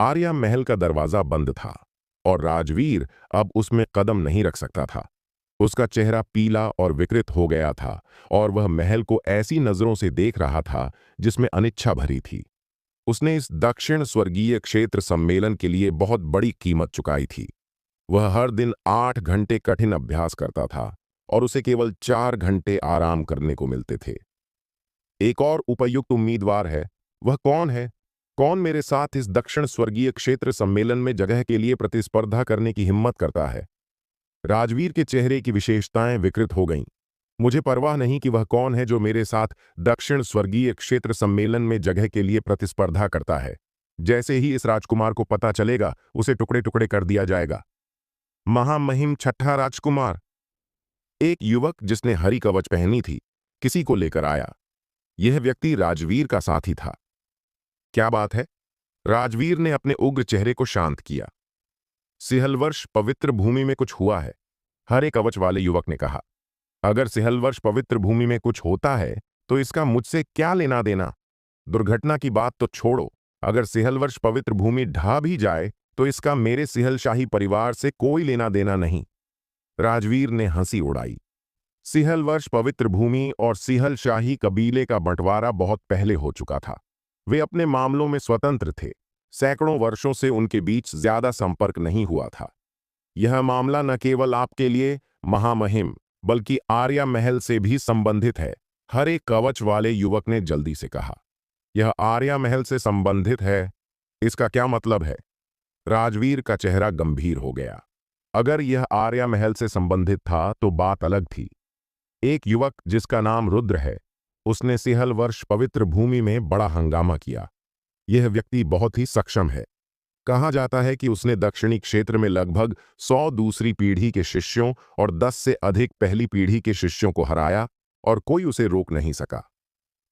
आर्या महल का दरवाजा बंद था और राजवीर अब उसमें कदम नहीं रख सकता था। उसका चेहरा पीला और विकृत हो गया था और वह महल को ऐसी नजरों से देख रहा था जिसमें अनिच्छा भरी थी। उसने इस दक्षिण स्वर्गीय क्षेत्र सम्मेलन के लिए बहुत बड़ी कीमत चुकाई थी। वह हर दिन 8 घंटे कठिन अभ्यास करता था और उसे केवल 4 घंटे आराम करने को मिलते थे। एक और उपयुक्त उम्मीदवार है। वह कौन है? कौन मेरे साथ इस दक्षिण स्वर्गीय क्षेत्र सम्मेलन में जगह के लिए प्रतिस्पर्धा करने की हिम्मत करता है? राजवीर के चेहरे की विशेषताएं विकृत हो गईं। मुझे परवाह नहीं कि वह कौन है जो मेरे साथ दक्षिण स्वर्गीय क्षेत्र सम्मेलन में जगह के लिए प्रतिस्पर्धा करता है। जैसे ही इस राजकुमार को पता चलेगा, उसे टुकड़े टुकड़े कर दिया जाएगा। महामहिम छठा राजकुमार, एक युवक जिसने हरी कवच पहनी थी, किसी को लेकर आया। यह व्यक्ति राजवीर का साथी था। क्या बात है? राजवीर ने अपने उग्र चेहरे को शांत किया। सिहलवर्ष पवित्र भूमि में कुछ हुआ है, हरे कवच वाले युवक ने कहा। अगर सिहलवर्ष पवित्र भूमि में कुछ होता है तो इसका मुझसे क्या लेना देना? दुर्घटना की बात तो छोड़ो, अगर सिहलवर्ष पवित्र भूमि ढह भी जाए तो इसका मेरे सिहल शाही परिवार से कोई लेना देना नहीं। राजवीर ने हंसी उड़ाई। सिहलवर्ष पवित्र भूमि और सिहल शाही कबीले का बंटवारा बहुत पहले हो चुका था। वे अपने मामलों में स्वतंत्र थे। सैकड़ों वर्षों से उनके बीच ज्यादा संपर्क नहीं हुआ था। यह मामला न केवल आपके लिए महामहिम, बल्कि आर्या महल से भी संबंधित है, हरे कवच वाले युवक ने जल्दी से कहा। यह आर्या महल से संबंधित है? इसका क्या मतलब है? राजवीर का चेहरा गंभीर हो गया। अगर यह आर्या महल से संबंधित था तो बात अलग थी। एक युवक जिसका नाम रुद्र है, उसने सिहल वर्ष पवित्र भूमि में बड़ा हंगामा किया। यह व्यक्ति बहुत ही सक्षम है। कहा जाता है कि उसने दक्षिणी क्षेत्र में लगभग 100 दूसरी पीढ़ी के शिष्यों और 10 से अधिक पहली पीढ़ी के शिष्यों को हराया और कोई उसे रोक नहीं सका।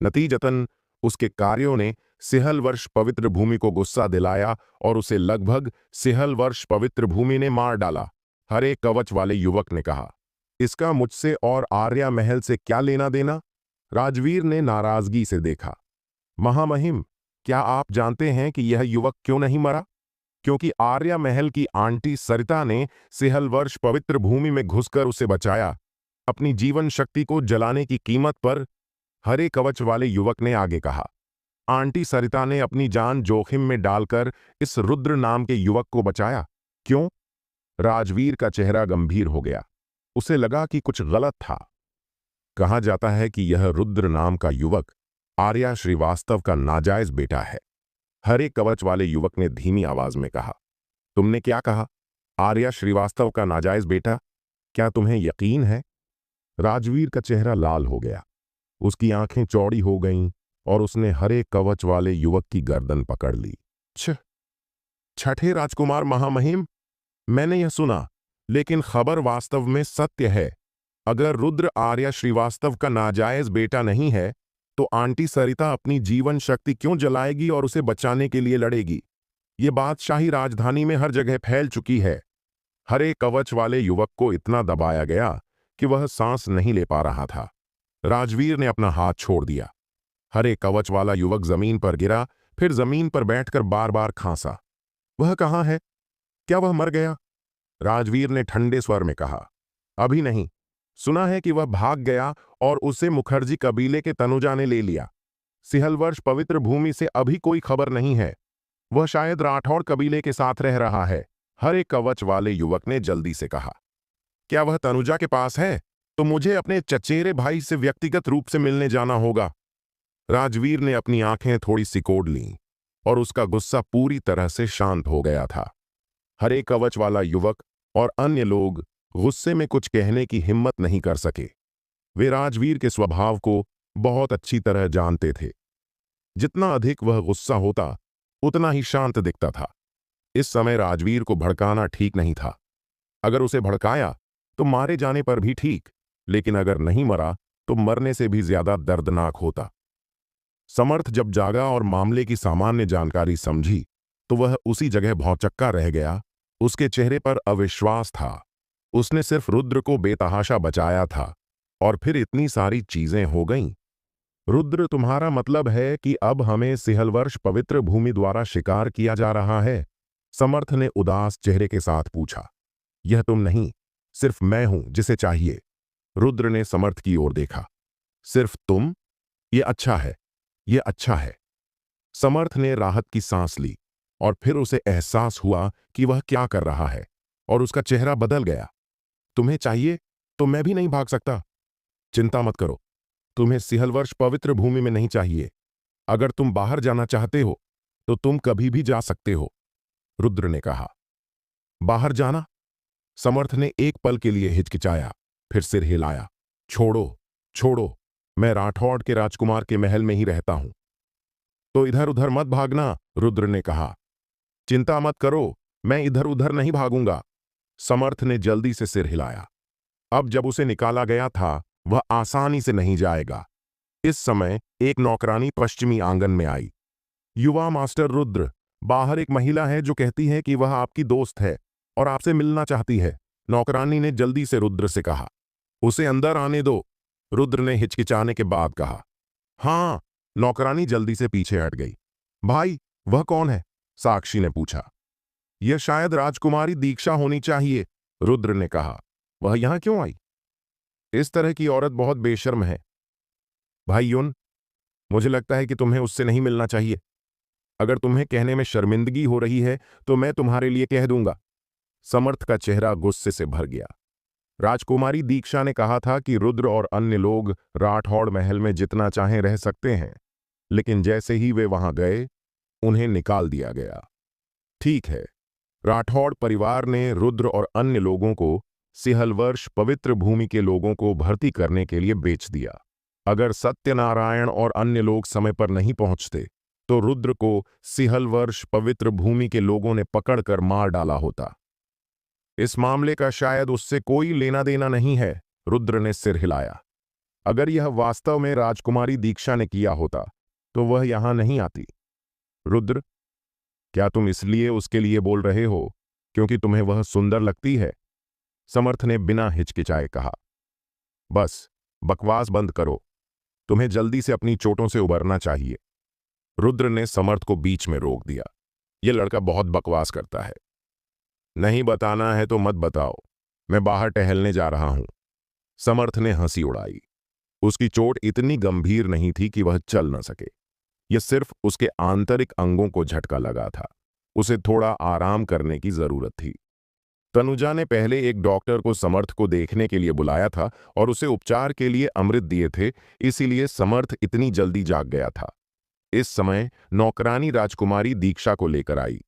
नतीजतन उसके कार्यों ने सिहल वर्ष पवित्र भूमि को गुस्सा दिलाया और उसे लगभग सिहल वर्ष पवित्र भूमि ने मार डाला, हरे कवच वाले युवक ने कहा। इसका मुझसे और आर्या महल से क्या लेना देना? राजवीर ने नाराजगी से देखा। महामहिम, क्या आप जानते हैं कि यह युवक क्यों नहीं मरा? क्योंकि आर्या महल की आंटी सरिता ने सिहल वर्ष पवित्र भूमि में घुसकर उसे बचाया, अपनी जीवन शक्ति को जलाने की कीमत पर, हरे कवच वाले युवक ने आगे कहा। आंटी सरिता ने अपनी जान जोखिम में डालकर इस रुद्र नाम के युवक को बचाया। क्यों? राजवीर का चेहरा गंभीर हो गया। उसे लगा कि कुछ गलत था। कहा जाता है कि यह रुद्र नाम का युवक आर्या श्रीवास्तव का नाजायज बेटा है, हरे कवच वाले युवक ने धीमी आवाज में कहा। तुमने क्या कहा? आर्या श्रीवास्तव का नाजायज बेटा? क्या तुम्हें यकीन है? राजवीर का चेहरा लाल हो गया। उसकी आंखें चौड़ी हो गईं और उसने हरे कवच वाले युवक की गर्दन पकड़ ली। छठे राजकुमार महामहिम, मैंने यह सुना, लेकिन खबर वास्तव में सत्य है। अगर रुद्र आर्या श्रीवास्तव का नाजायज बेटा नहीं है तो आंटी सरिता अपनी जीवन शक्ति क्यों जलाएगी और उसे बचाने के लिए लड़ेगी? ये बात शाही राजधानी में हर जगह फैल चुकी है। हरे कवच वाले युवक को इतना दबाया गया कि वह सांस नहीं ले पा रहा था। राजवीर ने अपना हाथ छोड़ दिया। हरे कवच वाला युवक जमीन पर गिरा, फिर जमीन पर बैठकर बार बार खांसा। वह कहाँ है? क्या वह मर गया? राजवीर ने ठंडे स्वर में कहा। अभी नहीं। सुना है कि वह भाग गया और उसे मुखर्जी कबीले के तनुजा ने ले लिया। सिहलवर्ष पवित्र भूमि से अभी कोई खबर नहीं है। वह शायद राठौड़ कबीले के साथ रह रहा है, हरे कवच वाले युवक ने जल्दी से कहा। क्या वह तनुजा के पास है? तो मुझे अपने चचेरे भाई से व्यक्तिगत रूप से मिलने जाना होगा। राजवीर ने अपनी आंखें थोड़ी सिकोड़ लीं और उसका गुस्सा पूरी तरह से शांत हो गया था। हरे कवच वाला युवक और अन्य लोग गुस्से में कुछ कहने की हिम्मत नहीं कर सके। वे राजवीर के स्वभाव को बहुत अच्छी तरह जानते थे। जितना अधिक वह गुस्सा होता, उतना ही शांत दिखता था। इस समय राजवीर को भड़काना ठीक नहीं था। अगर उसे भड़काया तो मारे जाने पर भी ठीक, लेकिन अगर नहीं मरा तो मरने से भी ज्यादा दर्दनाक होता। समर्थ जब जागा और मामले की सामान्य जानकारी समझी तो वह उसी जगह भौचक्का रह गया। उसके चेहरे पर अविश्वास था। उसने सिर्फ रुद्र को बेतहाशा बचाया था और फिर इतनी सारी चीजें हो गईं। रुद्र, तुम्हारा मतलब है कि अब हमें सिहलवर्ष पवित्र भूमि द्वारा शिकार किया जा रहा है? समर्थ ने उदास चेहरे के साथ पूछा। यह तुम नहीं, सिर्फ मैं हूं जिसे चाहिए। रुद्र ने समर्थ की ओर देखा। सिर्फ तुम? ये अच्छा है, ये अच्छा है। समर्थ ने राहत की सांस ली और फिर उसे एहसास हुआ कि वह क्या कर रहा है, और उसका चेहरा बदल गया। तुम्हें चाहिए तो मैं भी नहीं भाग सकता। चिंता मत करो, तुम्हें सिहलवर्ष पवित्र भूमि में नहीं चाहिए। अगर तुम बाहर जाना चाहते हो तो तुम कभी भी जा सकते हो, रुद्र ने कहा। बाहर जाना? समर्थ ने एक पल के लिए हिचकिचाया, फिर सिर हिलाया। छोड़ो, छोड़ो, मैं राठौड़ के राजकुमार के महल में ही रहता हूं। तो इधर उधर मत भागना, रुद्र ने कहा। चिंता मत करो, मैं इधर उधर नहीं भागूंगा। समर्थ ने जल्दी से सिर हिलाया। अब जब उसे निकाला गया था, वह आसानी से नहीं जाएगा। इस समय एक नौकरानी पश्चिमी आंगन में आई। युवा मास्टर रुद्र, बाहर एक महिला है जो कहती है कि वह आपकी दोस्त है और आपसे मिलना चाहती है, नौकरानी ने जल्दी से रुद्र से कहा। उसे अंदर आने दो, रुद्र ने हिचकिचाने के बाद कहा। हाँ, नौकरानी जल्दी से पीछे हट गई। भाई, वह कौन है? साक्षी ने पूछा। यह शायद राजकुमारी दीक्षा होनी चाहिए, रुद्र ने कहा। वह यहां क्यों आई? इस तरह की औरत बहुत बेशर्म है। भाई युन, मुझे लगता है कि तुम्हें उससे नहीं मिलना चाहिए। अगर तुम्हें कहने में शर्मिंदगी हो रही है तो मैं तुम्हारे लिए कह दूंगा। समर्थ का चेहरा गुस्से से भर गया। राजकुमारी दीक्षा ने कहा था कि रुद्र और अन्य लोग राठौड़ महल में जितना चाहें रह सकते हैं, लेकिन जैसे ही वे वहां गए, उन्हें निकाल दिया गया। ठीक है, राठौड़ परिवार ने रुद्र और अन्य लोगों को सिहलवर्ष पवित्र भूमि के लोगों को भर्ती करने के लिए बेच दिया। अगर सत्यनारायण और अन्य लोग समय पर नहीं पहुंचते तो रुद्र को सिहलवर्ष पवित्र भूमि के लोगों ने पकड़कर मार डाला होता। इस मामले का शायद उससे कोई लेना देना नहीं है, रुद्र ने सिर हिलाया। अगर यह वास्तव में राजकुमारी दीक्षा ने किया होता तो वह यहां नहीं आती। रुद्र, क्या तुम इसलिए उसके लिए बोल रहे हो क्योंकि तुम्हें वह सुंदर लगती है? समर्थ ने बिना हिचकिचाए कहा। बस बकवास बंद करो, तुम्हें जल्दी से अपनी चोटों से उबरना चाहिए। रुद्र ने समर्थ को बीच में रोक दिया। यह लड़का बहुत बकवास करता है। नहीं बताना है तो मत बताओ, मैं बाहर टहलने जा रहा हूं। समर्थ ने हंसी उड़ाई। उसकी चोट इतनी गंभीर नहीं थी कि वह चल न सके। यह सिर्फ उसके आंतरिक अंगों को झटका लगा था। उसे थोड़ा आराम करने की जरूरत थी। तनुजा ने पहले एक डॉक्टर को समर्थ को देखने के लिए बुलाया था और उसे उपचार के लिए अमृत दिए थे, इसीलिए समर्थ इतनी जल्दी जाग गया था। इस समय नौकरानी राजकुमारी दीक्षा को लेकर आई।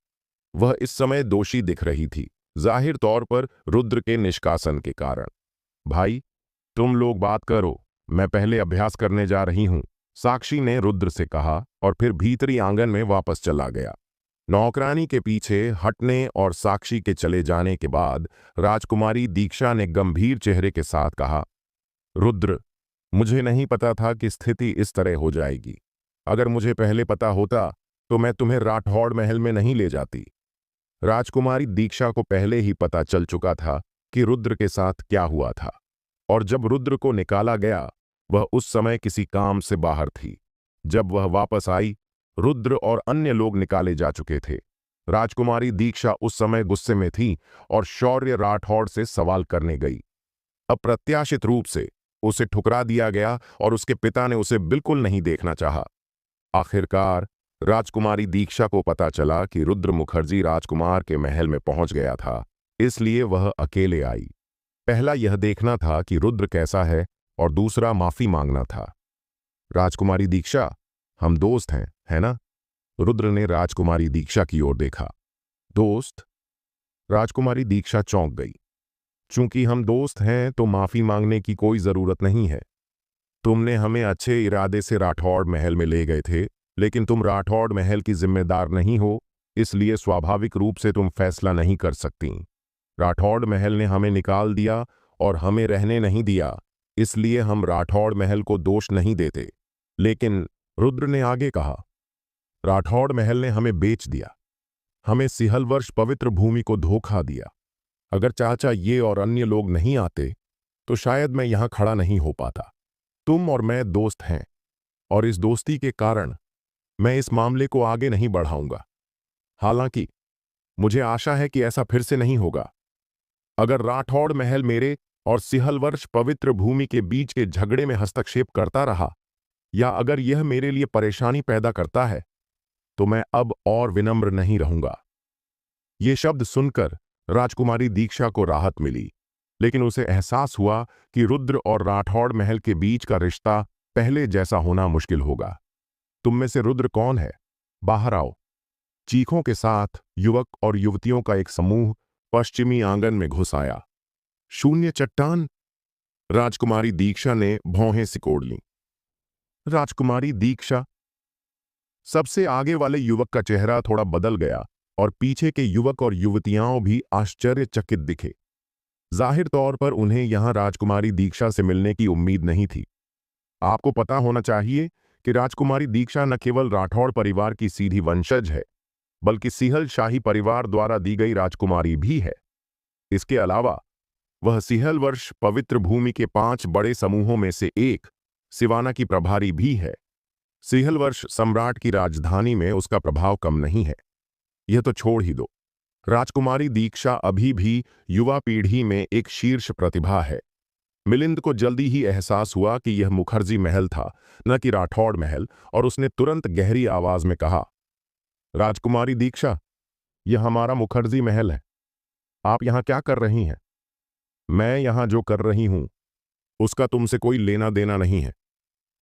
वह इस समय दोषी दिख रही थी, जाहिर तौर पर रुद्र के निष्कासन के कारण। भाई, तुम लोग बात करो, मैं पहले अभ्यास करने जा रही हूं, साक्षी ने रुद्र से कहा और फिर भीतरी आंगन में वापस चला गया। नौकरानी के पीछे हटने और साक्षी के चले जाने के बाद राजकुमारी दीक्षा ने गंभीर चेहरे के साथ कहा, रुद्र, मुझे नहीं पता था कि स्थिति इस तरह हो जाएगी। अगर मुझे पहले पता होता तो मैं तुम्हें राठौड़ महल में नहीं ले जाती। राजकुमारी दीक्षा को पहले ही पता चल चुका था कि रुद्र के साथ क्या हुआ था, और जब रुद्र को निकाला गया वह उस समय किसी काम से बाहर थी। जब वह वापस आई, रुद्र और अन्य लोग निकाले जा चुके थे। राजकुमारी दीक्षा उस समय गुस्से में थी और शौर्य राठौड़ से सवाल करने गई। अप्रत्याशित रूप से उसे ठुकरा दिया गया और उसके पिता ने उसे बिल्कुल नहीं देखना चाहा। आखिरकार राजकुमारी दीक्षा को पता चला कि रुद्र मुखर्जी राजकुमार के महल में पहुंच गया था, इसलिए वह अकेले आई। पहला यह देखना था कि रुद्र कैसा है और दूसरा माफी मांगना था। राजकुमारी दीक्षा, हम दोस्त हैं, है ना? रुद्र ने राजकुमारी दीक्षा की ओर देखा। दोस्त? राजकुमारी दीक्षा चौंक गई। चूंकि हम दोस्त हैं तो माफी मांगने की कोई जरूरत नहीं है। तुमने हमें अच्छे इरादे से राठौड़ महल में ले गए थे, लेकिन तुम राठौड़ महल की जिम्मेदार नहीं हो, इसलिए स्वाभाविक रूप से तुम फैसला नहीं कर सकती। राठौड़ महल ने हमें निकाल दिया और हमें रहने नहीं दिया, इसलिए हम राठौड़ महल को दोष नहीं देते। लेकिन रुद्र ने आगे कहा, राठौड़ महल ने हमें बेच दिया, हमें सिहलवर्ष पवित्र भूमि को धोखा दिया। अगर चाचा ये और अन्य लोग नहीं आते तो शायद मैं यहां खड़ा नहीं हो पाता। तुम और मैं दोस्त हैं, और इस दोस्ती के कारण मैं इस मामले को आगे नहीं बढ़ाऊंगा। हालांकि मुझे आशा है कि ऐसा फिर से नहीं होगा। अगर राठौड़ महल मेरे और सिहलवर्ष पवित्र भूमि के बीच के झगड़े में हस्तक्षेप करता रहा, या अगर यह मेरे लिए परेशानी पैदा करता है, तो मैं अब और विनम्र नहीं रहूंगा। ये शब्द सुनकर राजकुमारी दीक्षा को राहत मिली, लेकिन उसे एहसास हुआ कि रुद्र और राठौड़ महल के बीच का रिश्ता पहले जैसा होना मुश्किल होगा। तुम में से रुद्र कौन है? बाहर आओ। चीखों के साथ युवक और युवतियों का एक समूह पश्चिमी आंगन में घुस आया। शून्य चट्टान। राजकुमारी दीक्षा ने भौहें सिकोड़ लीं। राजकुमारी दीक्षा। सबसे आगे वाले युवक का चेहरा थोड़ा बदल गया और पीछे के युवक और युवतियां भी आश्चर्यचकित दिखे। जाहिर तौर पर उन्हें यहां राजकुमारी दीक्षा से मिलने की उम्मीद नहीं थी। आपको पता होना चाहिए कि राजकुमारी दीक्षा न केवल राठौड़ परिवार की सीधी वंशज है, बल्कि सिहल शाही परिवार द्वारा दी गई राजकुमारी भी है। इसके अलावा वह सिहलवर्ष पवित्र भूमि के 5 बड़े समूहों में से एक सिवाना की प्रभारी भी है। सिहलवर्ष सम्राट की राजधानी में उसका प्रभाव कम नहीं है। यह तो छोड़ ही दो, राजकुमारी दीक्षा अभी भी युवा पीढ़ी में एक शीर्ष प्रतिभा है। मिलिंद को जल्दी ही एहसास हुआ कि यह मुखर्जी महल था, न कि राठौड़ महल, और उसने तुरंत गहरी आवाज में कहा, राजकुमारी दीक्षा, यह हमारा मुखर्जी महल है। आप यहां क्या कर रही हैं? मैं यहां जो कर रही हूं उसका तुमसे कोई लेना देना नहीं है,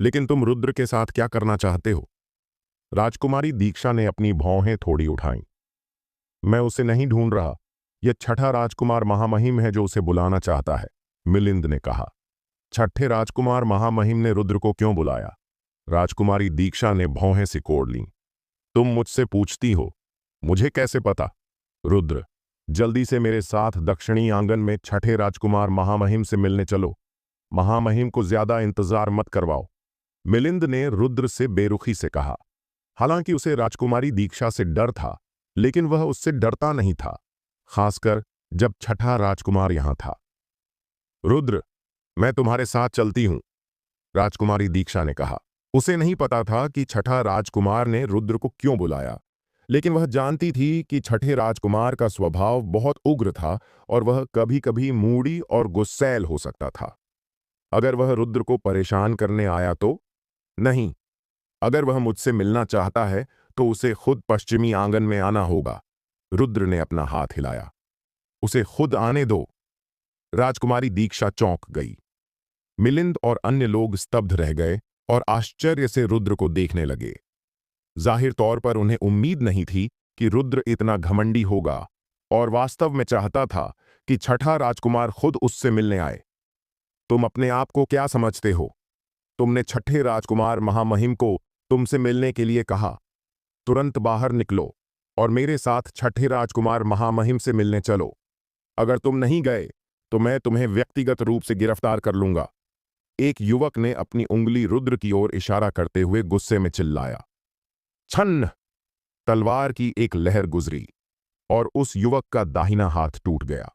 लेकिन तुम रुद्र के साथ क्या करना चाहते हो? राजकुमारी दीक्षा ने अपनी भौहें थोड़ी उठाईं। मैं उसे नहीं ढूंढ रहा, यह छठा राजकुमार महामहिम है जो उसे बुलाना चाहता है, मिलिंद ने कहा। छठे राजकुमार महामहिम ने रुद्र को क्यों बुलाया? राजकुमारी दीक्षा ने भौहें सिकोड़ लीं। तुम मुझसे पूछती हो, मुझे कैसे पता? रुद्र, जल्दी से मेरे साथ दक्षिणी आंगन में छठे राजकुमार महामहिम से मिलने चलो। महामहिम को ज्यादा इंतजार मत करवाओ, मिलिंद ने रुद्र से बेरुखी से कहा। हालांकि उसे राजकुमारी दीक्षा से डर था, लेकिन वह उससे डरता नहीं था, खासकर जब छठा राजकुमार यहां था। रुद्र, मैं तुम्हारे साथ चलती हूं, राजकुमारी दीक्षा ने कहा। उसे नहीं पता था कि छठा राजकुमार ने रुद्र को क्यों बुलाया, लेकिन वह जानती थी कि छठे राजकुमार का स्वभाव बहुत उग्र था और वह कभी कभी मूडी और गुस्सैल हो सकता था। अगर वह रुद्र को परेशान करने आया तो? नहीं, अगर वह मुझसे मिलना चाहता है तो उसे खुद पश्चिमी आंगन में आना होगा। रुद्र ने अपना हाथ हिलाया। उसे खुद आने दो। राजकुमारी दीक्षा चौंक गई। मिलिंद और अन्य लोग स्तब्ध रह गए और आश्चर्य से रुद्र को देखने लगे। जाहिर तौर पर उन्हें उम्मीद नहीं थी कि रुद्र इतना घमंडी होगा और वास्तव में चाहता था कि छठा राजकुमार खुद उससे मिलने आए। तुम अपने आप को क्या समझते हो? तुमने छठे राजकुमार महामहिम को तुमसे मिलने के लिए कहा। तुरंत बाहर निकलो और मेरे साथ छठे राजकुमार महामहिम से मिलने चलो। अगर तुम नहीं गए तो मैं तुम्हें व्यक्तिगत रूप से गिरफ्तार कर लूंगा। एक युवक ने अपनी उंगली रुद्र की ओर इशारा करते हुए गुस्से में चिल्लाया। छन्न! तलवार की एक लहर गुजरी और उस युवक का दाहिना हाथ टूट गया।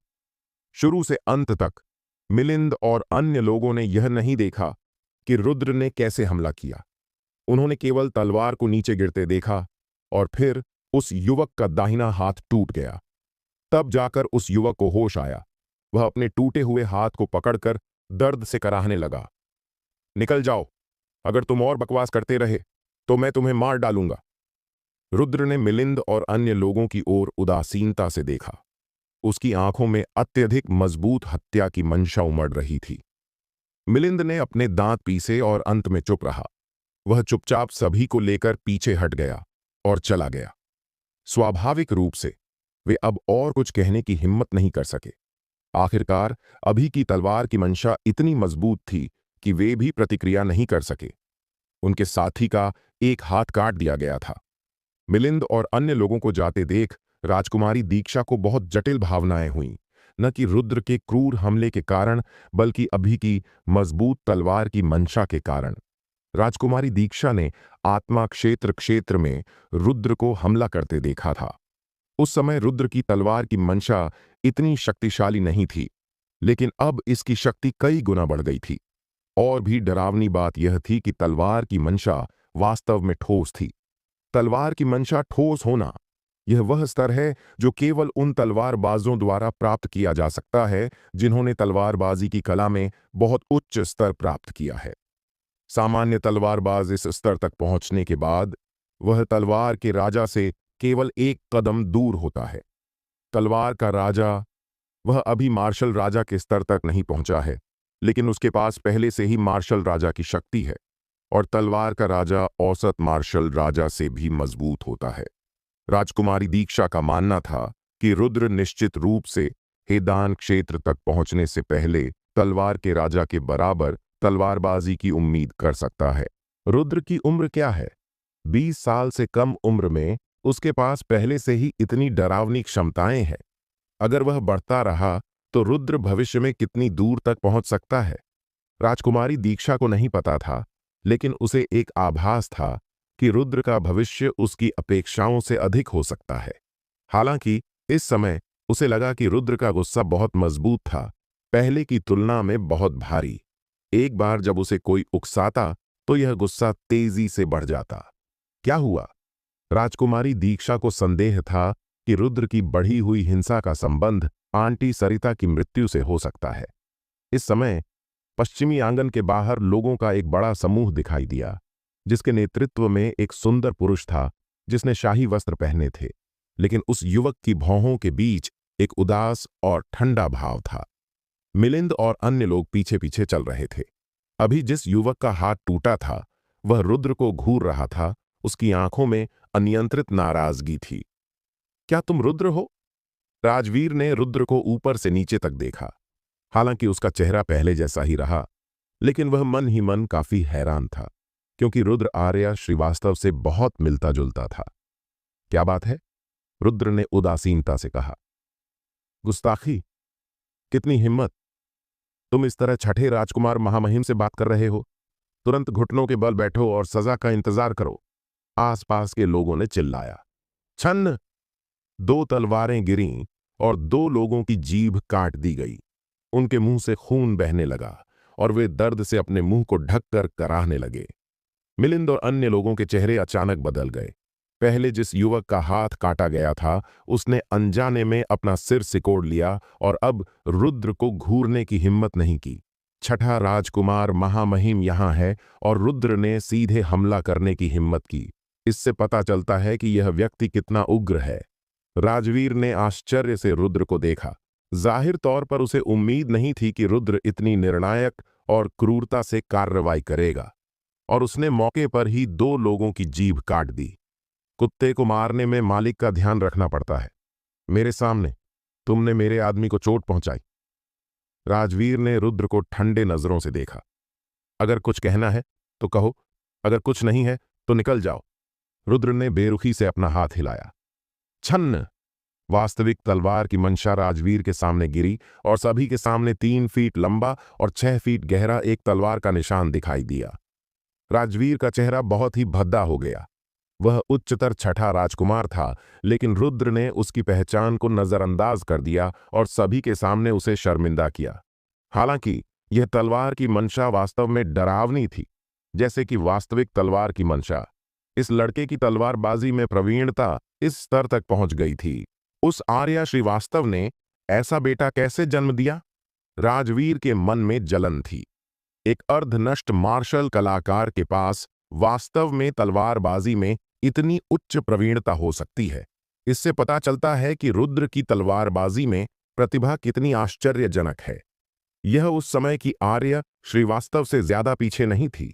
शुरू से अंत तक मिलिंद और अन्य लोगों ने यह नहीं देखा कि रुद्र ने कैसे हमला किया। उन्होंने केवल तलवार को नीचे गिरते देखा और फिर उस युवक का दाहिना हाथ टूट गया। तब जाकर उस युवक को होश आया। वह अपने टूटे हुए हाथ को पकड़कर दर्द से कराहने लगा। निकल जाओ, अगर तुम और बकवास करते रहे तो मैं तुम्हें मार डालूंगा। रुद्र ने मिलिंद और अन्य लोगों की ओर उदासीनता से देखा। उसकी आंखों में अत्यधिक मजबूत हत्या की मंशा उमड़ रही थी। मिलिंद ने अपने दांत पीसे और अंत में चुप रहा। वह चुपचाप सभी को लेकर पीछे हट गया और चला गया। स्वाभाविक रूप से वे अब और कुछ कहने की हिम्मत नहीं कर सके। आखिरकार अभी की तलवार की मंशा इतनी मजबूत थी कि वे भी प्रतिक्रिया नहीं कर सके। उनके साथी का एक हाथ काट दिया गया था। मिलिंद और अन्य लोगों को जाते देख राजकुमारी दीक्षा को बहुत जटिल भावनाएं हुईं, न कि रुद्र के क्रूर हमले के कारण, बल्कि अभी की मजबूत तलवार की मंशा के कारण। राजकुमारी दीक्षा ने आत्मा क्षेत्र में रुद्र को हमला करते देखा था। उस समय रुद्र की तलवार की मंशा इतनी शक्तिशाली नहीं थी, लेकिन अब इसकी शक्ति कई गुना बढ़ गई थी। और भी डरावनी बात यह थी कि तलवार की मंशा वास्तव में ठोस थी। तलवार की मंशा ठोस होना, यह वह स्तर है जो केवल उन तलवारबाजों द्वारा प्राप्त किया जा सकता है जिन्होंने तलवारबाजी की कला में बहुत उच्च स्तर प्राप्त किया है। सामान्य तलवारबाज इस स्तर तक पहुंचने के बाद वह तलवार के राजा से केवल एक कदम दूर होता है। तलवार का राजा, वह अभी मार्शल राजा के स्तर तक नहीं पहुंचा है, लेकिन उसके पास पहले से ही मार्शल राजा की शक्ति है, और तलवार का राजा औसत मार्शल राजा से भी मजबूत होता है। राजकुमारी दीक्षा का मानना था कि रुद्र निश्चित रूप से हेदान क्षेत्र तक पहुंचने से पहले तलवार के राजा के बराबर तलवारबाजी की उम्मीद कर सकता है। रुद्र की उम्र क्या है? 20 साल से कम उम्र में उसके पास पहले से ही इतनी डरावनी क्षमताएं हैं। अगर वह बढ़ता रहा तो रुद्र भविष्य में कितनी दूर तक पहुंच सकता है? राजकुमारी दीक्षा को नहीं पता था, लेकिन उसे एक आभास था कि रुद्र का भविष्य उसकी अपेक्षाओं से अधिक हो सकता है। हालांकि इस समय उसे लगा कि रुद्र का गुस्सा बहुत मजबूत था, पहले की तुलना में बहुत भारी। एक बार जब उसे कोई उकसाता तो यह गुस्सा तेजी से बढ़ जाता। क्या हुआ? राजकुमारी दीक्षा को संदेह था कि रुद्र की बढ़ी हुई हिंसा का संबंध आंटी सरिता की मृत्यु से हो सकता है। इस समय पश्चिमी आंगन के बाहर लोगों का एक बड़ा समूह दिखाई दिया, जिसके नेतृत्व में एक सुंदर पुरुष था जिसने शाही वस्त्र पहने थे, लेकिन उस युवक की भौहों के बीच एक उदास और ठंडा भाव था। मिलिंद और अन्य लोग पीछे पीछे चल रहे थे। अभी जिस युवक का हाथ टूटा था वह रुद्र को घूर रहा था। उसकी आंखों में अनियंत्रित नाराजगी थी। क्या तुम रुद्र हो? राजवीर ने रुद्र को ऊपर से नीचे तक देखा। हालांकि उसका चेहरा पहले जैसा ही रहा, लेकिन वह मन ही मन काफी हैरान था, क्योंकि रुद्र आर्या श्रीवास्तव से बहुत मिलता जुलता था। क्या बात है? रुद्र ने उदासीनता से कहा। गुस्ताखी! कितनी हिम्मत! तुम इस तरह छठे राजकुमार महामहिम से बात कर रहे हो? तुरंत घुटनों के बल बैठो और सजा का इंतजार करो। आसपास के लोगों ने चिल्लाया। छन्न! 2 तलवारें गिरीं और 2 लोगों की जीभ काट दी गई। उनके मुंह से खून बहने लगा और वे दर्द से अपने मुंह को ढककर कराहने लगे। मिलिंद और अन्य लोगों के चेहरे अचानक बदल गए। पहले जिस युवक का हाथ काटा गया था उसने अनजाने में अपना सिर सिकोड़ लिया और अब रुद्र को घूरने की हिम्मत नहीं की। छठा राजकुमार महामहिम यहां है और रुद्र ने सीधे हमला करने की हिम्मत की। इससे पता चलता है कि यह व्यक्ति कितना उग्र है। राजवीर ने आश्चर्य से रुद्र को देखा। जाहिर तौर पर उसे उम्मीद नहीं थी कि रुद्र इतनी निर्णायक और क्रूरता से कार्रवाई करेगा, और उसने मौके पर ही 2 लोगों की जीभ काट दी। कुत्ते को मारने में मालिक का ध्यान रखना पड़ता है। मेरे सामने तुमने मेरे आदमी को चोट पहुंचाई। राजवीर ने रुद्र को ठंडे नजरों से देखा। अगर कुछ कहना है तो कहो, अगर कुछ नहीं है तो निकल जाओ। रुद्र ने बेरुखी से अपना हाथ हिलाया। छन्न! वास्तविक तलवार की मंशा राजवीर के सामने गिरी और सभी के सामने 3 फीट लंबा और 6 फीट गहरा एक तलवार का निशान दिखाई दिया। राजवीर का चेहरा बहुत ही भद्दा हो गया। वह उच्चतर छठा राजकुमार था, लेकिन रुद्र ने उसकी पहचान को नजरअंदाज कर दिया और सभी के सामने उसे शर्मिंदा किया। हालांकि यह तलवार की मंशा वास्तव में डरावनी थी, जैसे कि वास्तविक तलवार की मंशा। इस लड़के की तलवारबाजी में प्रवीणता इस स्तर तक पहुंच गई थी। उस आर्या श्रीवास्तव ने ऐसा बेटा कैसे जन्म दिया? राजवीर के मन में जलन थी। एक अर्धनष्ट मार्शल कलाकार के पास वास्तव में तलवारबाजी में इतनी उच्च प्रवीणता हो सकती है। इससे पता चलता है कि रुद्र की तलवारबाजी में प्रतिभा कितनी आश्चर्यजनक है। यह उस समय की आर्य श्रीवास्तव से ज्यादा पीछे नहीं थी।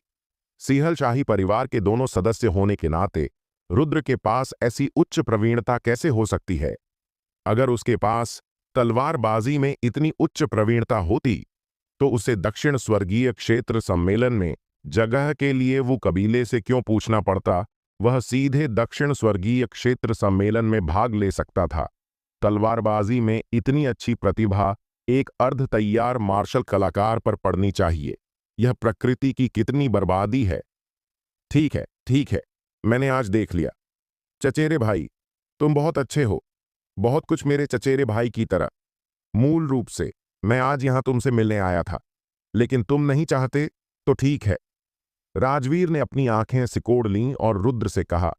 सिंहल शाही परिवार के दोनों सदस्य होने के नाते रुद्र के पास ऐसी उच्च प्रवीणता कैसे हो सकती है? अगर उसके पास तलवारबाजी में इतनी उच्च प्रवीणता होती तो उसे दक्षिण स्वर्गीय क्षेत्र सम्मेलन में जगह के लिए वो कबीले से क्यों पूछना पड़ता? वह सीधे दक्षिण स्वर्गीय क्षेत्र सम्मेलन में भाग ले सकता था। तलवारबाजी में इतनी अच्छी प्रतिभा एक अर्ध तैयार मार्शल कलाकार पर पड़नी चाहिए। यह प्रकृति की कितनी बर्बादी है। ठीक है, मैंने आज देख लिया। चचेरे भाई, तुम बहुत अच्छे हो, बहुत कुछ मेरे चचेरे भाई की तरह। मूल रूप से मैं आज यहां तुमसे मिलने आया था, लेकिन तुम नहीं चाहते तो ठीक है। राजवीर ने अपनी आंखें सिकोड़ लीं और रुद्र से कहा,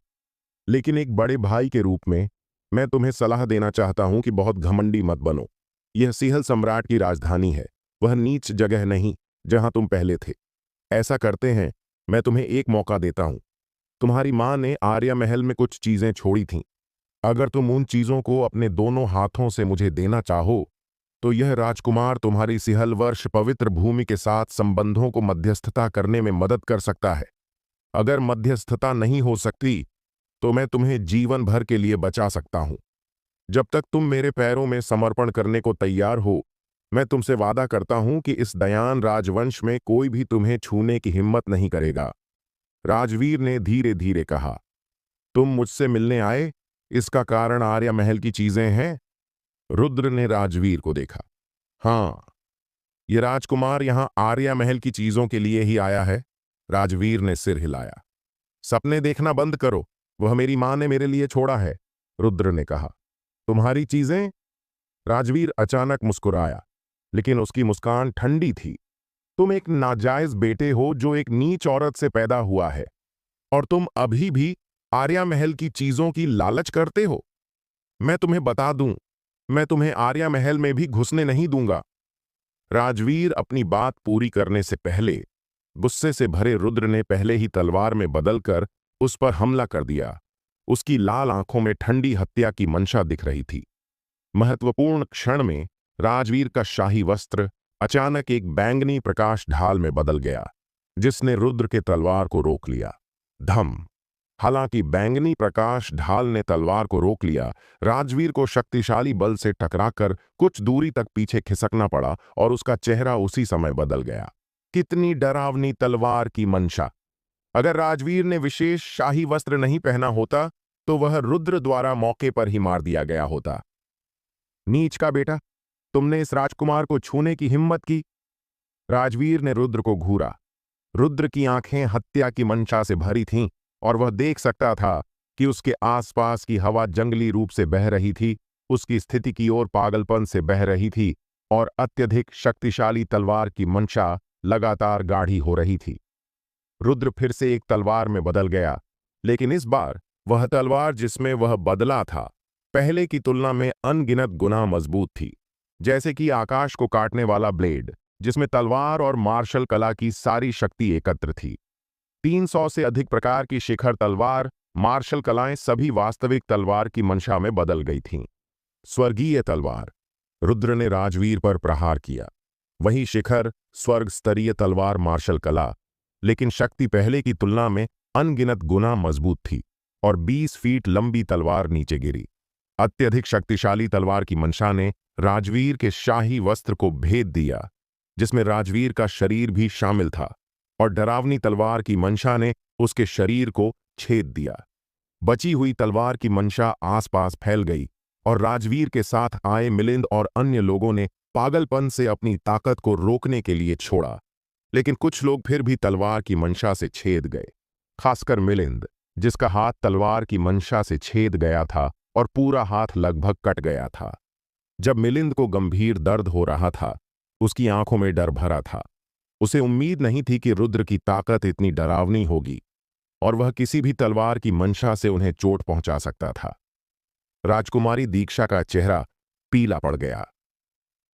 लेकिन एक बड़े भाई के रूप में मैं तुम्हें सलाह देना चाहता हूं कि बहुत घमंडी मत बनो। यह सिंहल सम्राट की राजधानी है, वह नीच जगह नहीं जहां तुम पहले थे। ऐसा करते हैं, मैं तुम्हें एक मौका देता हूं। तुम्हारी मां ने आर्या महल में कुछ चीजें छोड़ी थीं। अगर तुम उन चीजों को अपने दोनों हाथों से मुझे देना चाहो तो यह राजकुमार तुम्हारी सिंहल वर्ष पवित्र भूमि के साथ संबंधों को मध्यस्थता करने में मदद कर सकता है। अगर मध्यस्थता नहीं हो सकती तो मैं तुम्हें जीवन भर के लिए बचा सकता हूं। जब तक तुम मेरे पैरों में समर्पण करने को तैयार हो, मैं तुमसे वादा करता हूं कि इस दयान राजवंश में कोई भी तुम्हें छूने की हिम्मत नहीं करेगा। राजवीर ने धीरे धीरे कहा, तुम मुझसे मिलने आए, इसका कारण आर्या महल की चीजें हैं? रुद्र ने राजवीर को देखा। हाँ, ये राजकुमार यहां आर्या महल की चीजों के लिए ही आया है। राजवीर ने सिर हिलाया। सपने देखना बंद करो, वह मेरी मां ने मेरे लिए छोड़ा है, रुद्र ने कहा। तुम्हारी चीजें? राजवीर अचानक मुस्कुराया, लेकिन उसकी मुस्कान ठंडी थी। तुम एक नाजायज बेटे हो जो एक नीच औरत से पैदा हुआ है, और तुम अभी भी आर्या महल की चीजों की लालच करते हो। मैं तुम्हें बता दूं, मैं तुम्हें आर्या महल में भी घुसने नहीं दूंगा। राजवीर अपनी बात पूरी करने से पहले गुस्से से भरे रुद्र ने पहले ही तलवार में बदलकर उस पर हमला कर दिया। उसकी लाल आंखों में ठंडी हत्या की मंशा दिख रही थी। महत्वपूर्ण क्षण में राजवीर का शाही वस्त्र अचानक एक बैंगनी प्रकाश ढाल में बदल गया, जिसने रुद्र के तलवार को रोक लिया। धम! हालांकि बैंगनी प्रकाश ढाल ने तलवार को रोक लिया, राजवीर को शक्तिशाली बल से टकराकर कुछ दूरी तक पीछे खिसकना पड़ा और उसका चेहरा उसी समय बदल गया। कितनी डरावनी तलवार की मंशा! अगर राजवीर ने विशेष शाही वस्त्र नहीं पहना होता तो वह रुद्र द्वारा मौके पर ही मार दिया गया होता। नीच का बेटा, तुमने इस राजकुमार को छूने की हिम्मत की? राजवीर ने रुद्र को घूरा। रुद्र की आंखें हत्या की मंशा से भरी थीं और वह देख सकता था कि उसके आसपास की हवा जंगली रूप से बह रही थी, उसकी स्थिति की ओर पागलपन से बह रही थी और अत्यधिक शक्तिशाली तलवार की मंशा लगातार गाढ़ी हो रही थी। रुद्र फिर से एक तलवार में बदल गया, लेकिन इस बार वह तलवार जिसमें वह बदला था पहले की तुलना में अनगिनत गुना मजबूत थी, जैसे कि आकाश को काटने वाला ब्लेड जिसमें तलवार और मार्शल कला की सारी शक्ति एकत्र थी। 300 से अधिक प्रकार की शिखर तलवार, मार्शल कलाएं सभी वास्तविक तलवार की मंशा में बदल गई थीं। स्वर्गीय तलवार! रुद्र ने राजवीर पर प्रहार किया। वही शिखर, स्वर्ग स्तरीय तलवार, मार्शल कला, लेकिन शक्ति पहले की तुलना में अनगिनत गुना मजबूत थी और 20 फीट लंबी तलवार नीचे गिरी। अत्यधिक शक्तिशाली तलवार की मंशा ने राजवीर के शाही वस्त्र को भेद दिया, जिसमें राजवीर का शरीर भी शामिल था, और डरावनी तलवार की मंशा ने उसके शरीर को छेद दिया। बची हुई तलवार की मंशा आसपास फैल गई और राजवीर के साथ आए मिलिंद और अन्य लोगों ने पागलपन से अपनी ताकत को रोकने के लिए छोड़ा, लेकिन कुछ लोग फिर भी तलवार की मंशा से छेद गए, खासकर मिलिंद, जिसका हाथ तलवार की मंशा से छेद गया था और पूरा हाथ लगभग कट गया था। जब मिलिंद को गंभीर दर्द हो रहा था, उसकी आंखों में डर भरा था। उसे उम्मीद नहीं थी कि रुद्र की ताकत इतनी डरावनी होगी और वह किसी भी तलवार की मंशा से उन्हें चोट पहुंचा सकता था। राजकुमारी दीक्षा का चेहरा पीला पड़ गया।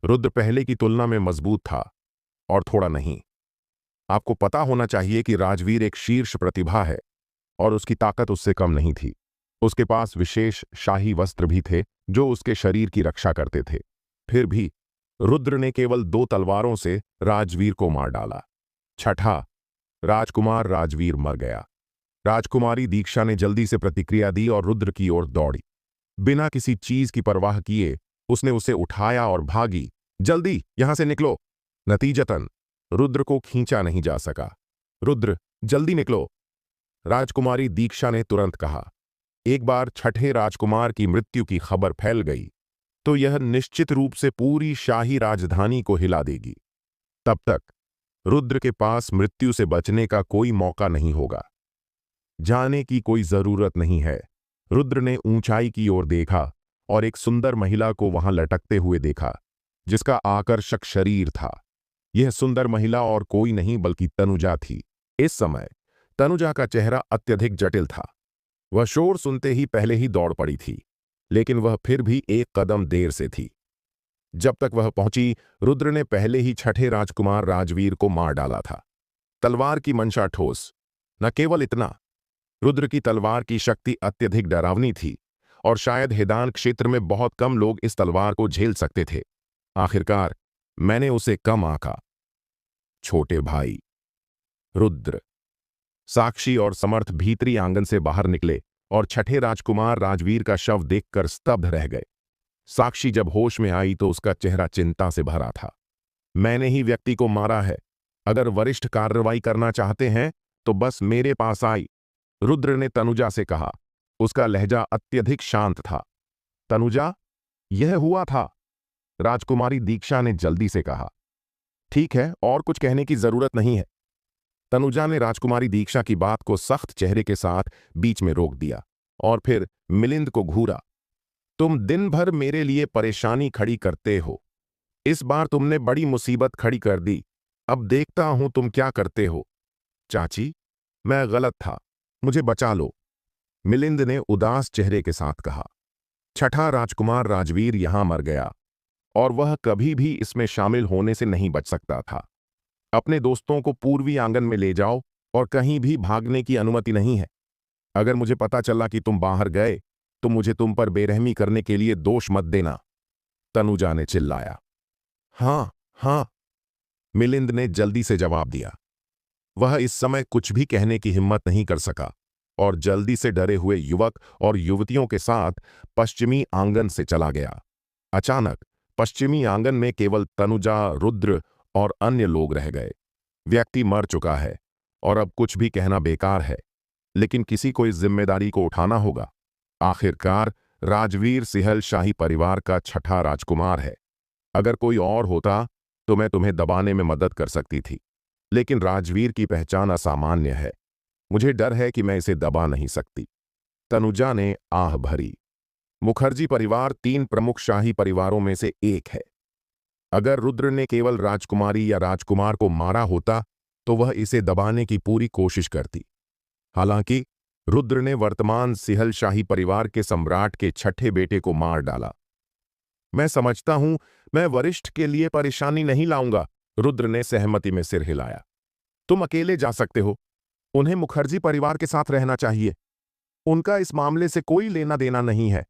रुद्र पहले की तुलना में मजबूत था और थोड़ा नहीं। आपको पता होना चाहिए कि राजवीर एक शीर्ष प्रतिभा है और उसकी ताकत उससे कम नहीं थी। उसके पास विशेष शाही वस्त्र भी थे जो उसके शरीर की रक्षा करते थे। फिर भी रुद्र ने केवल 2 तलवारों से राजवीर को मार डाला। छठा, राजकुमार राजवीर मर गया। राजकुमारी दीक्षा ने जल्दी से प्रतिक्रिया दी और रुद्र की ओर दौड़ी। बिना किसी चीज की परवाह किए उसने उसे उठाया और भागी। जल्दी यहां से निकलो! नतीजतन रुद्र को खींचा नहीं जा सका। रुद्र, जल्दी निकलो! राजकुमारी दीक्षा ने तुरंत कहा। एक बार छठे राजकुमार की मृत्यु की खबर फैल गई तो यह निश्चित रूप से पूरी शाही राजधानी को हिला देगी। तब तक रुद्र के पास मृत्यु से बचने का कोई मौका नहीं होगा। जाने की कोई जरूरत नहीं है। रुद्र ने ऊंचाई की ओर देखा और एक सुंदर महिला को वहां लटकते हुए देखा, जिसका आकर्षक शरीर था। यह सुंदर महिला और कोई नहीं बल्कि तनुजा थी। इस समय तनुजा का चेहरा अत्यधिक जटिल था। वह शोर सुनते ही पहले ही दौड़ पड़ी थी, लेकिन वह फिर भी एक कदम देर से थी। जब तक वह पहुंची, रुद्र ने पहले ही छठे राजकुमार राजवीर को मार डाला था। तलवार की मंशा ठोस। न केवल इतना, रुद्र की तलवार की शक्ति अत्यधिक डरावनी थी और शायद हिदान क्षेत्र में बहुत कम लोग इस तलवार को झेल सकते थे। आखिरकार मैंने उसे कम आंका। छोटे भाई रुद्र, साक्षी और समर्थ भीतरी आंगन से बाहर निकले और छठे राजकुमार राजवीर का शव देखकर स्तब्ध रह गए। साक्षी जब होश में आई तो उसका चेहरा चिंता से भरा था। मैंने ही व्यक्ति को मारा है। अगर वरिष्ठ कार्रवाई करना चाहते हैं तो बस मेरे पास आई, रुद्र ने तनुजा से कहा। उसका लहजा अत्यधिक शांत था। तनुजा, यह हुआ था, राजकुमारी दीक्षा ने जल्दी से कहा। ठीक है, और कुछ कहने की जरूरत नहीं है। तनुजा ने राजकुमारी दीक्षा की बात को सख्त चेहरे के साथ बीच में रोक दिया और फिर मिलिंद को घूरा। तुम दिन भर मेरे लिए परेशानी खड़ी करते हो। इस बार तुमने बड़ी मुसीबत खड़ी कर दी। अब देखता हूं तुम क्या करते हो। चाची, मैं गलत था, मुझे बचा लो, मिलिंद ने उदास चेहरे के साथ कहा। छठा राजकुमार राजवीर यहां मर गया और वह कभी भी इसमें शामिल होने से नहीं बच सकता था। अपने दोस्तों को पूर्वी आंगन में ले जाओ और कहीं भी भागने की अनुमति नहीं है। अगर मुझे पता चला कि तुम बाहर गए तो मुझे तुम पर बेरहमी करने के लिए दोष मत देना, तनुजा ने चिल्लाया। हाँ हाँ, मिलिंद ने जल्दी से जवाब दिया। वह इस समय कुछ भी कहने की हिम्मत नहीं कर सका और जल्दी से डरे हुए युवक और युवतियों के साथ पश्चिमी आंगन से चला गया। अचानक पश्चिमी आंगन में केवल तनुजा, रुद्र और अन्य लोग रह गए। व्यक्ति मर चुका है और अब कुछ भी कहना बेकार है, लेकिन किसी को इस जिम्मेदारी को उठाना होगा। आखिरकार राजवीर सिहल शाही परिवार का छठा राजकुमार है। अगर कोई और होता तो मैं तुम्हें दबाने में मदद कर सकती थी, लेकिन राजवीर की पहचान असामान्य है। मुझे डर है कि मैं इसे दबा नहीं सकती। तनुजा ने आह भरी। मुखर्जी परिवार 3 प्रमुख शाही परिवारों में से एक है। अगर रुद्र ने केवल राजकुमारी या राजकुमार को मारा होता तो वह इसे दबाने की पूरी कोशिश करती। हालांकि रुद्र ने वर्तमान सिहल शाही परिवार के सम्राट के छठे बेटे को मार डाला। मैं समझता हूं, मैं वरिष्ठ के लिए परेशानी नहीं लाऊंगा, रुद्र ने सहमति में सिर हिलाया। तुम अकेले जा सकते हो। उन्हें मुखर्जी परिवार के साथ रहना चाहिए। उनका इस मामले से कोई लेना देना नहीं है।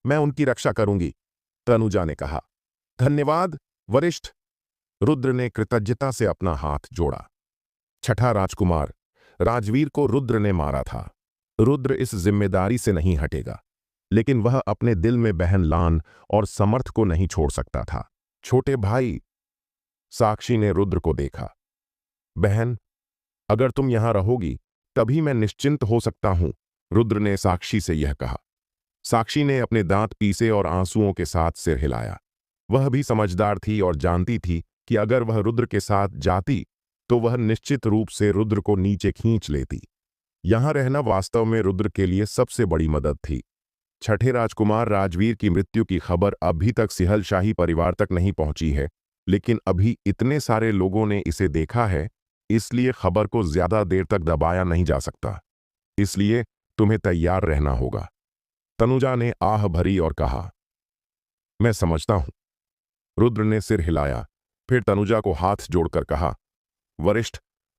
मैं उनकी रक्षा करूंगी, तनुजा ने कहा। धन्यवाद वरिष्ठ, रुद्र ने कृतज्ञता से अपना हाथ जोड़ा। छठा राजकुमार राजवीर को रुद्र ने मारा था। रुद्र इस जिम्मेदारी से नहीं हटेगा, लेकिन वह अपने दिल में बहन लान और समर्थ को नहीं छोड़ सकता था। छोटे भाई, साक्षी ने रुद्र को देखा। बहन, अगर तुम यहां रहोगी तभी मैं निश्चिंत हो सकता हूं, रुद्र ने साक्षी से यह कहा। साक्षी ने अपने दांत पीसे और आंसुओं के साथ सिर हिलाया। वह भी समझदार थी और जानती थी कि अगर वह रुद्र के साथ जाती तो वह निश्चित रूप से रुद्र को नीचे खींच लेती। यहां रहना वास्तव में रुद्र के लिए सबसे बड़ी मदद थी। छठे राजकुमार राजवीर की मृत्यु की खबर अभी तक सिहल शाही परिवार तक नहीं पहुंची है, लेकिन अभी इतने सारे लोगों ने इसे देखा है, इसलिए खबर को ज्यादा देर तक दबाया नहीं जा सकता। इसलिए तुम्हें तैयार रहना होगा, तनुजा ने आह भरी और कहा। मैं समझता हूं, रुद्र ने सिर हिलाया। फिर तनुजा को हाथ जोड़कर कहा, वरिष्ठ,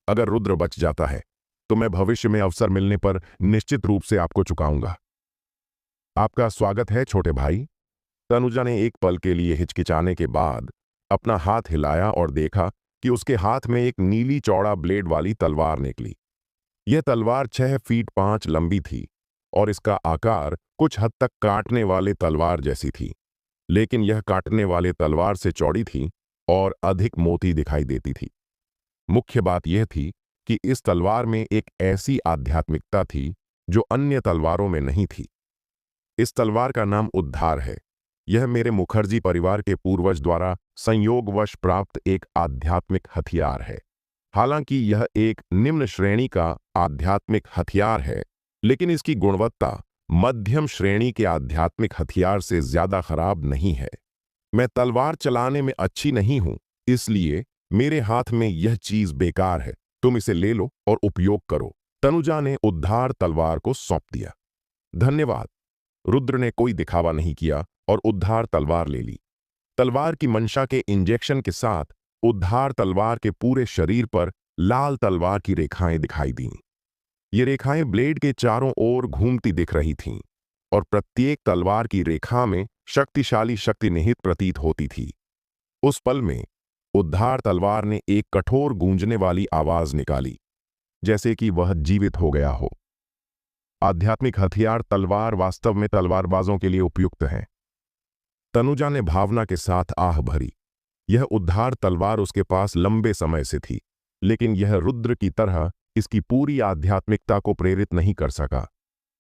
अगर रुद्र बच जाता है तो मैं भविष्य में अवसर मिलने पर निश्चित रूप से आपको चुकाऊंगा। आपका स्वागत है छोटे भाई। तनुजा ने एक पल के लिए हिचकिचाने के बाद अपना हाथ हिलाया और देखा कि उसके हाथ में एक नीली चौड़ा ब्लेड वाली तलवार निकली। यह तलवार 6 फीट 5 लंबी थी और इसका आकार कुछ हद तक काटने वाले तलवार जैसी थी, लेकिन यह काटने वाले तलवार से चौड़ी थी और अधिक मोटी दिखाई देती थी। मुख्य बात यह थी कि इस तलवार में एक ऐसी आध्यात्मिकता थी जो अन्य तलवारों में नहीं थी। इस तलवार का नाम उद्धार है। यह मेरे मुखर्जी परिवार के पूर्वज द्वारा संयोगवश प्राप्त एक आध्यात्मिक हथियार है। हालांकि यह एक निम्न श्रेणी का आध्यात्मिक हथियार है, लेकिन इसकी गुणवत्ता मध्यम श्रेणी के आध्यात्मिक हथियार से ज्यादा खराब नहीं है। मैं तलवार चलाने में अच्छी नहीं हूं, इसलिए मेरे हाथ में यह चीज बेकार है, तुम इसे ले लो और उपयोग करो। तनुजा ने उद्धार तलवार को सौंप दिया। धन्यवाद। रुद्र ने कोई दिखावा नहीं किया और उद्धार तलवार ले ली। तलवार की मंशा के इंजेक्शन के साथ उद्धार तलवार के पूरे शरीर पर लाल तलवार की रेखाएं दिखाई दीं। ये रेखाएं ब्लेड के चारों ओर घूमती दिख रही थीं और प्रत्येक तलवार की रेखा में शक्तिशाली शक्ति निहित प्रतीत होती थी। उस पल में उद्धार तलवार ने एक कठोर गूंजने वाली आवाज निकाली, जैसे कि वह जीवित हो गया हो। आध्यात्मिक हथियार तलवार वास्तव में तलवारबाजों के लिए उपयुक्त है। तनुजा ने भावना के साथ आह भरी। यह उद्धार तलवार उसके पास लंबे समय से थी, लेकिन यह रुद्र की तरह इसकी पूरी आध्यात्मिकता को प्रेरित नहीं कर सका।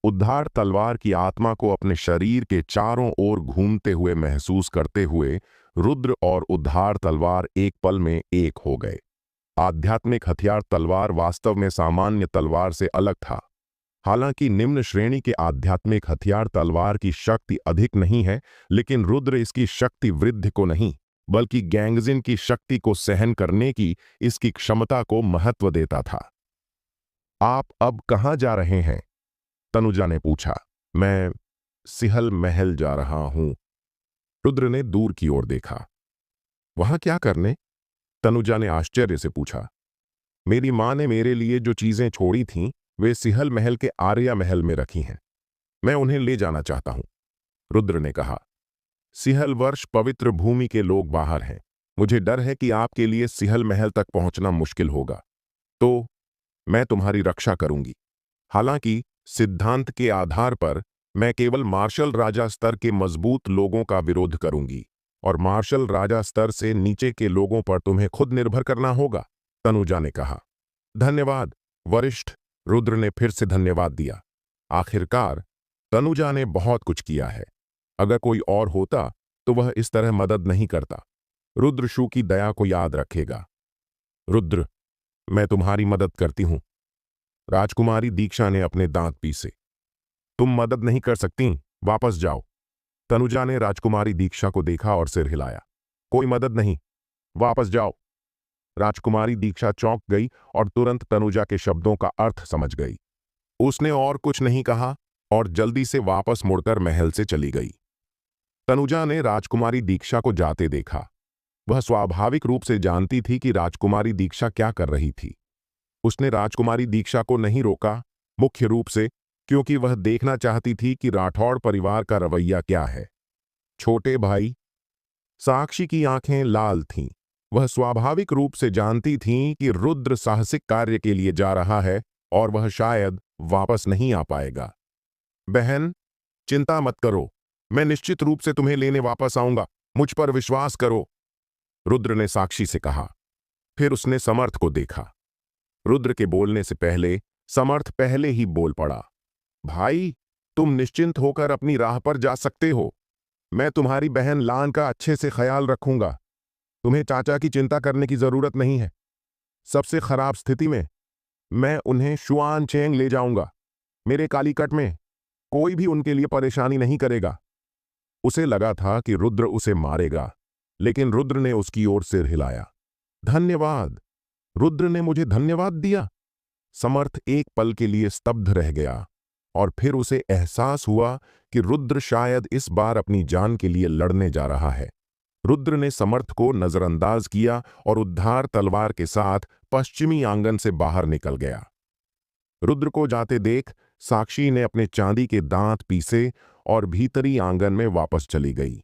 उद्धार तलवार की आत्मा को अपने शरीर के चारों ओर घूमते हुए महसूस करते हुए रुद्र और उद्धार तलवार एक पल में एक हो गए। आध्यात्मिक हथियार तलवार वास्तव में सामान्य तलवार से अलग था। हालांकि निम्न श्रेणी के आध्यात्मिक हथियार तलवार की शक्ति अधिक नहीं है, लेकिन रुद्र इसकी शक्ति वृद्धि को नहीं, बल्कि गैंगजिन की शक्ति को सहन करने की इसकी क्षमता को महत्व देता था। आप अब कहां जा रहे हैं? तनुजा ने पूछा। मैं सिहल महल जा रहा हूं। रुद्र ने दूर की ओर देखा। वहां क्या करने? तनुजा ने आश्चर्य से पूछा। मेरी मां ने मेरे लिए जो चीजें छोड़ी थीं, वे सिहल महल के आर्या महल में रखी हैं। मैं उन्हें ले जाना चाहता हूं, रुद्र ने कहा। सिहल वर्ष पवित्र भूमि के लोग बाहर हैं। मुझे डर है कि आपके लिए सिहल महल तक पहुंचना मुश्किल होगा, तो मैं तुम्हारी रक्षा करूंगी। हालांकि सिद्धांत के आधार पर मैं केवल मार्शल राजा स्तर के मजबूत लोगों का विरोध करूंगी, और मार्शल राजा स्तर से नीचे के लोगों पर तुम्हें खुद निर्भर करना होगा, तनुजा ने कहा। धन्यवाद वरिष्ठ, रुद्र ने फिर से धन्यवाद दिया। आखिरकार तनुजा ने बहुत कुछ किया है। अगर कोई और होता तो वह इस तरह मदद नहीं करता। रुद्र शू की दया को याद रखेगा। रुद्र, मैं तुम्हारी मदद करती हूं। राजकुमारी दीक्षा ने अपने दांत पीसे। तुम मदद नहीं कर सकती, वापस जाओ। तनुजा ने राजकुमारी दीक्षा को देखा और सिर हिलाया। कोई मदद नहीं, वापस जाओ। राजकुमारी दीक्षा चौंक गई और तुरंत तनुजा के शब्दों का अर्थ समझ गई। उसने और कुछ नहीं कहा और जल्दी से वापस मुड़कर महल से चली गई। तनुजा ने राजकुमारी दीक्षा को जाते देखा। वह स्वाभाविक रूप से जानती थी कि राजकुमारी दीक्षा क्या कर रही थी। उसने राजकुमारी दीक्षा को नहीं रोका, मुख्य रूप से क्योंकि वह देखना चाहती थी कि राठौड़ परिवार का रवैया क्या है। छोटे भाई? साक्षी की आंखें लाल थीं। वह स्वाभाविक रूप से जानती थीं कि रुद्र साहसिक कार्य के लिए जा रहा है और वह शायद वापस नहीं आ पाएगा। बहन, चिंता मत करो, मैं निश्चित रूप से तुम्हें लेने वापस आऊंगा, मुझ पर विश्वास करो, रुद्र ने साक्षी से कहा। फिर उसने समर्थ को देखा। रुद्र के बोलने से पहले समर्थ पहले ही बोल पड़ा। भाई, तुम निश्चिंत होकर अपनी राह पर जा सकते हो। मैं तुम्हारी बहन लान का अच्छे से ख्याल रखूंगा। तुम्हें चाचा की चिंता करने की जरूरत नहीं है। सबसे खराब स्थिति में मैं उन्हें शुआन चेंग ले जाऊंगा। मेरे कालीकट में कोई भी उनके लिए परेशानी नहीं करेगा। उसे लगा था कि रुद्र उसे मारेगा, लेकिन रुद्र ने उसकी ओर सिर हिलाया। धन्यवाद। रुद्र ने मुझे धन्यवाद दिया। समर्थ एक पल के लिए स्तब्ध रह गया और फिर उसे एहसास हुआ कि रुद्र शायद इस बार अपनी जान के लिए लड़ने जा रहा है। रुद्र ने समर्थ को नजरअंदाज किया और उद्धार तलवार के साथ पश्चिमी आंगन से बाहर निकल गया। रुद्र को जाते देख साक्षी ने अपने चांदी के दांत पीसे और भीतरी आंगन में वापस चली गई।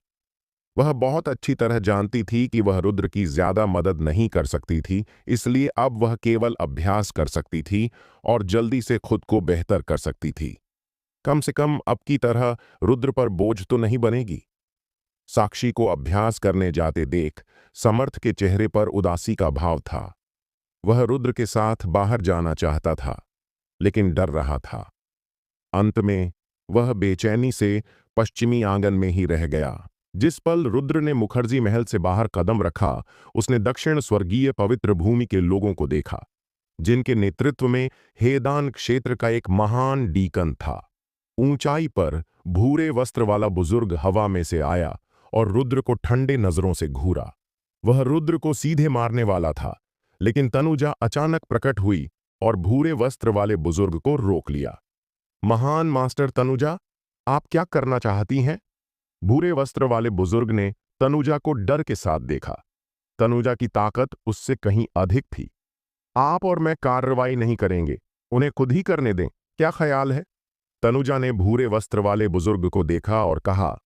वह बहुत अच्छी तरह जानती थी कि वह रुद्र की ज्यादा मदद नहीं कर सकती थी, इसलिए अब वह केवल अभ्यास कर सकती थी और जल्दी से खुद को बेहतर कर सकती थी। कम से कम अब की तरह रुद्र पर बोझ तो नहीं बनेगी। साक्षी को अभ्यास करने जाते देख समर्थ के चेहरे पर उदासी का भाव था। वह रुद्र के साथ बाहर जाना चाहता था, लेकिन डर रहा था। अंत में वह बेचैनी से पश्चिमी आंगन में ही रह गया। जिस पल रुद्र ने मुखर्जी महल से बाहर कदम रखा, उसने दक्षिण स्वर्गीय पवित्र भूमि के लोगों को देखा, जिनके नेतृत्व में हेदान क्षेत्र का एक महान डीकन था। ऊंचाई पर भूरे वस्त्र वाला बुजुर्ग हवा में से आया और रुद्र को ठंडे नजरों से घूरा। वह रुद्र को सीधे मारने वाला था, लेकिन तनुजा अचानक प्रकट हुई और भूरे वस्त्र वाले बुजुर्ग को रोक लिया। महान मास्टर तनुजा, आप क्या करना चाहती हैं? भूरे वस्त्र वाले बुजुर्ग ने तनुजा को डर के साथ देखा। तनुजा की ताकत उससे कहीं अधिक थी। आप और मैं कार्रवाई नहीं करेंगे, उन्हें खुद ही करने दें, क्या ख्याल है? तनुजा ने भूरे वस्त्र वाले बुजुर्ग को देखा और कहा,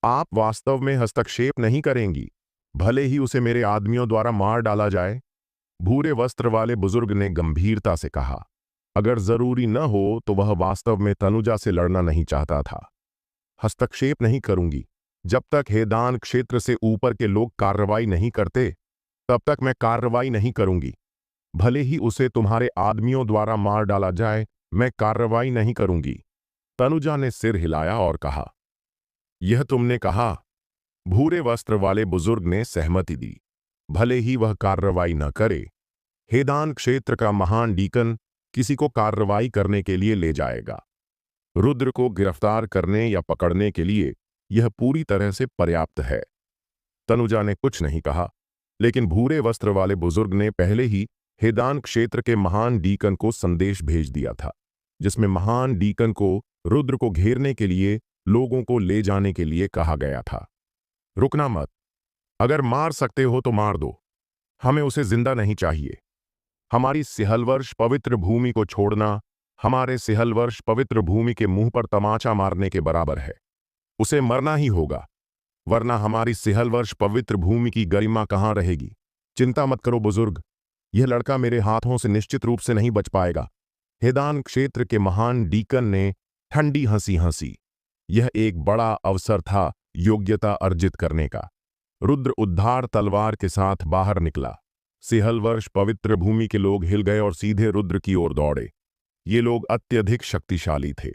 आप वास्तव में हस्तक्षेप नहीं करेंगी, भले ही उसे मेरे आदमियों द्वारा मार डाला जाए। भूरे वस्त्र वाले बुजुर्ग ने गंभीरता से कहा, अगर जरूरी न हो तो वह वास्तव में तनुजा से लड़ना नहीं चाहता था। हस्तक्षेप नहीं करूंगी, जब तक हेदान क्षेत्र से ऊपर के लोग कार्रवाई नहीं करते, तब तक मैं कार्रवाई नहीं करूंगी। भले ही उसे तुम्हारे आदमियों द्वारा मार डाला जाए, मैं कार्रवाई नहीं करूंगी। तनुजा ने सिर हिलाया और कहा, यह तुमने कहा। भूरे वस्त्र वाले बुजुर्ग ने सहमति दी, भले ही वह कार्रवाई न करे। हेदान क्षेत्र का महान डीकन किसी को कार्रवाई करने के लिए ले जाएगा। रुद्र को गिरफ्तार करने या पकड़ने के लिए यह पूरी तरह से पर्याप्त है। तनुजा ने कुछ नहीं कहा, लेकिन भूरे वस्त्र वाले बुजुर्ग ने पहले ही हेदान क्षेत्र के महान डीकन को संदेश भेज दिया था, जिसमें महान डीकन को रुद्र को घेरने के लिए लोगों को ले जाने के लिए कहा गया था। रुकना मत, अगर मार सकते हो तो मार दो, हमें उसे जिंदा नहीं चाहिए। हमारी सिहलवर्ष पवित्र भूमि को छोड़ना हमारे सिहलवर्ष पवित्र भूमि के मुंह पर तमाचा मारने के बराबर है। उसे मरना ही होगा, वरना हमारी सिहलवर्ष पवित्र भूमि की गरिमा कहाँ रहेगी। चिंता मत करो बुजुर्ग, यह लड़का मेरे हाथों से निश्चित रूप से नहीं बच पाएगा। हेदान क्षेत्र के महान डीकन ने ठंडी हंसी हंसी। यह एक बड़ा अवसर था योग्यता अर्जित करने का। रुद्र उद्धार तलवार के साथ बाहर निकला। सिहलवर्ष पवित्र भूमि के लोग हिल गए और सीधे रुद्र की ओर दौड़े। ये लोग अत्यधिक शक्तिशाली थे।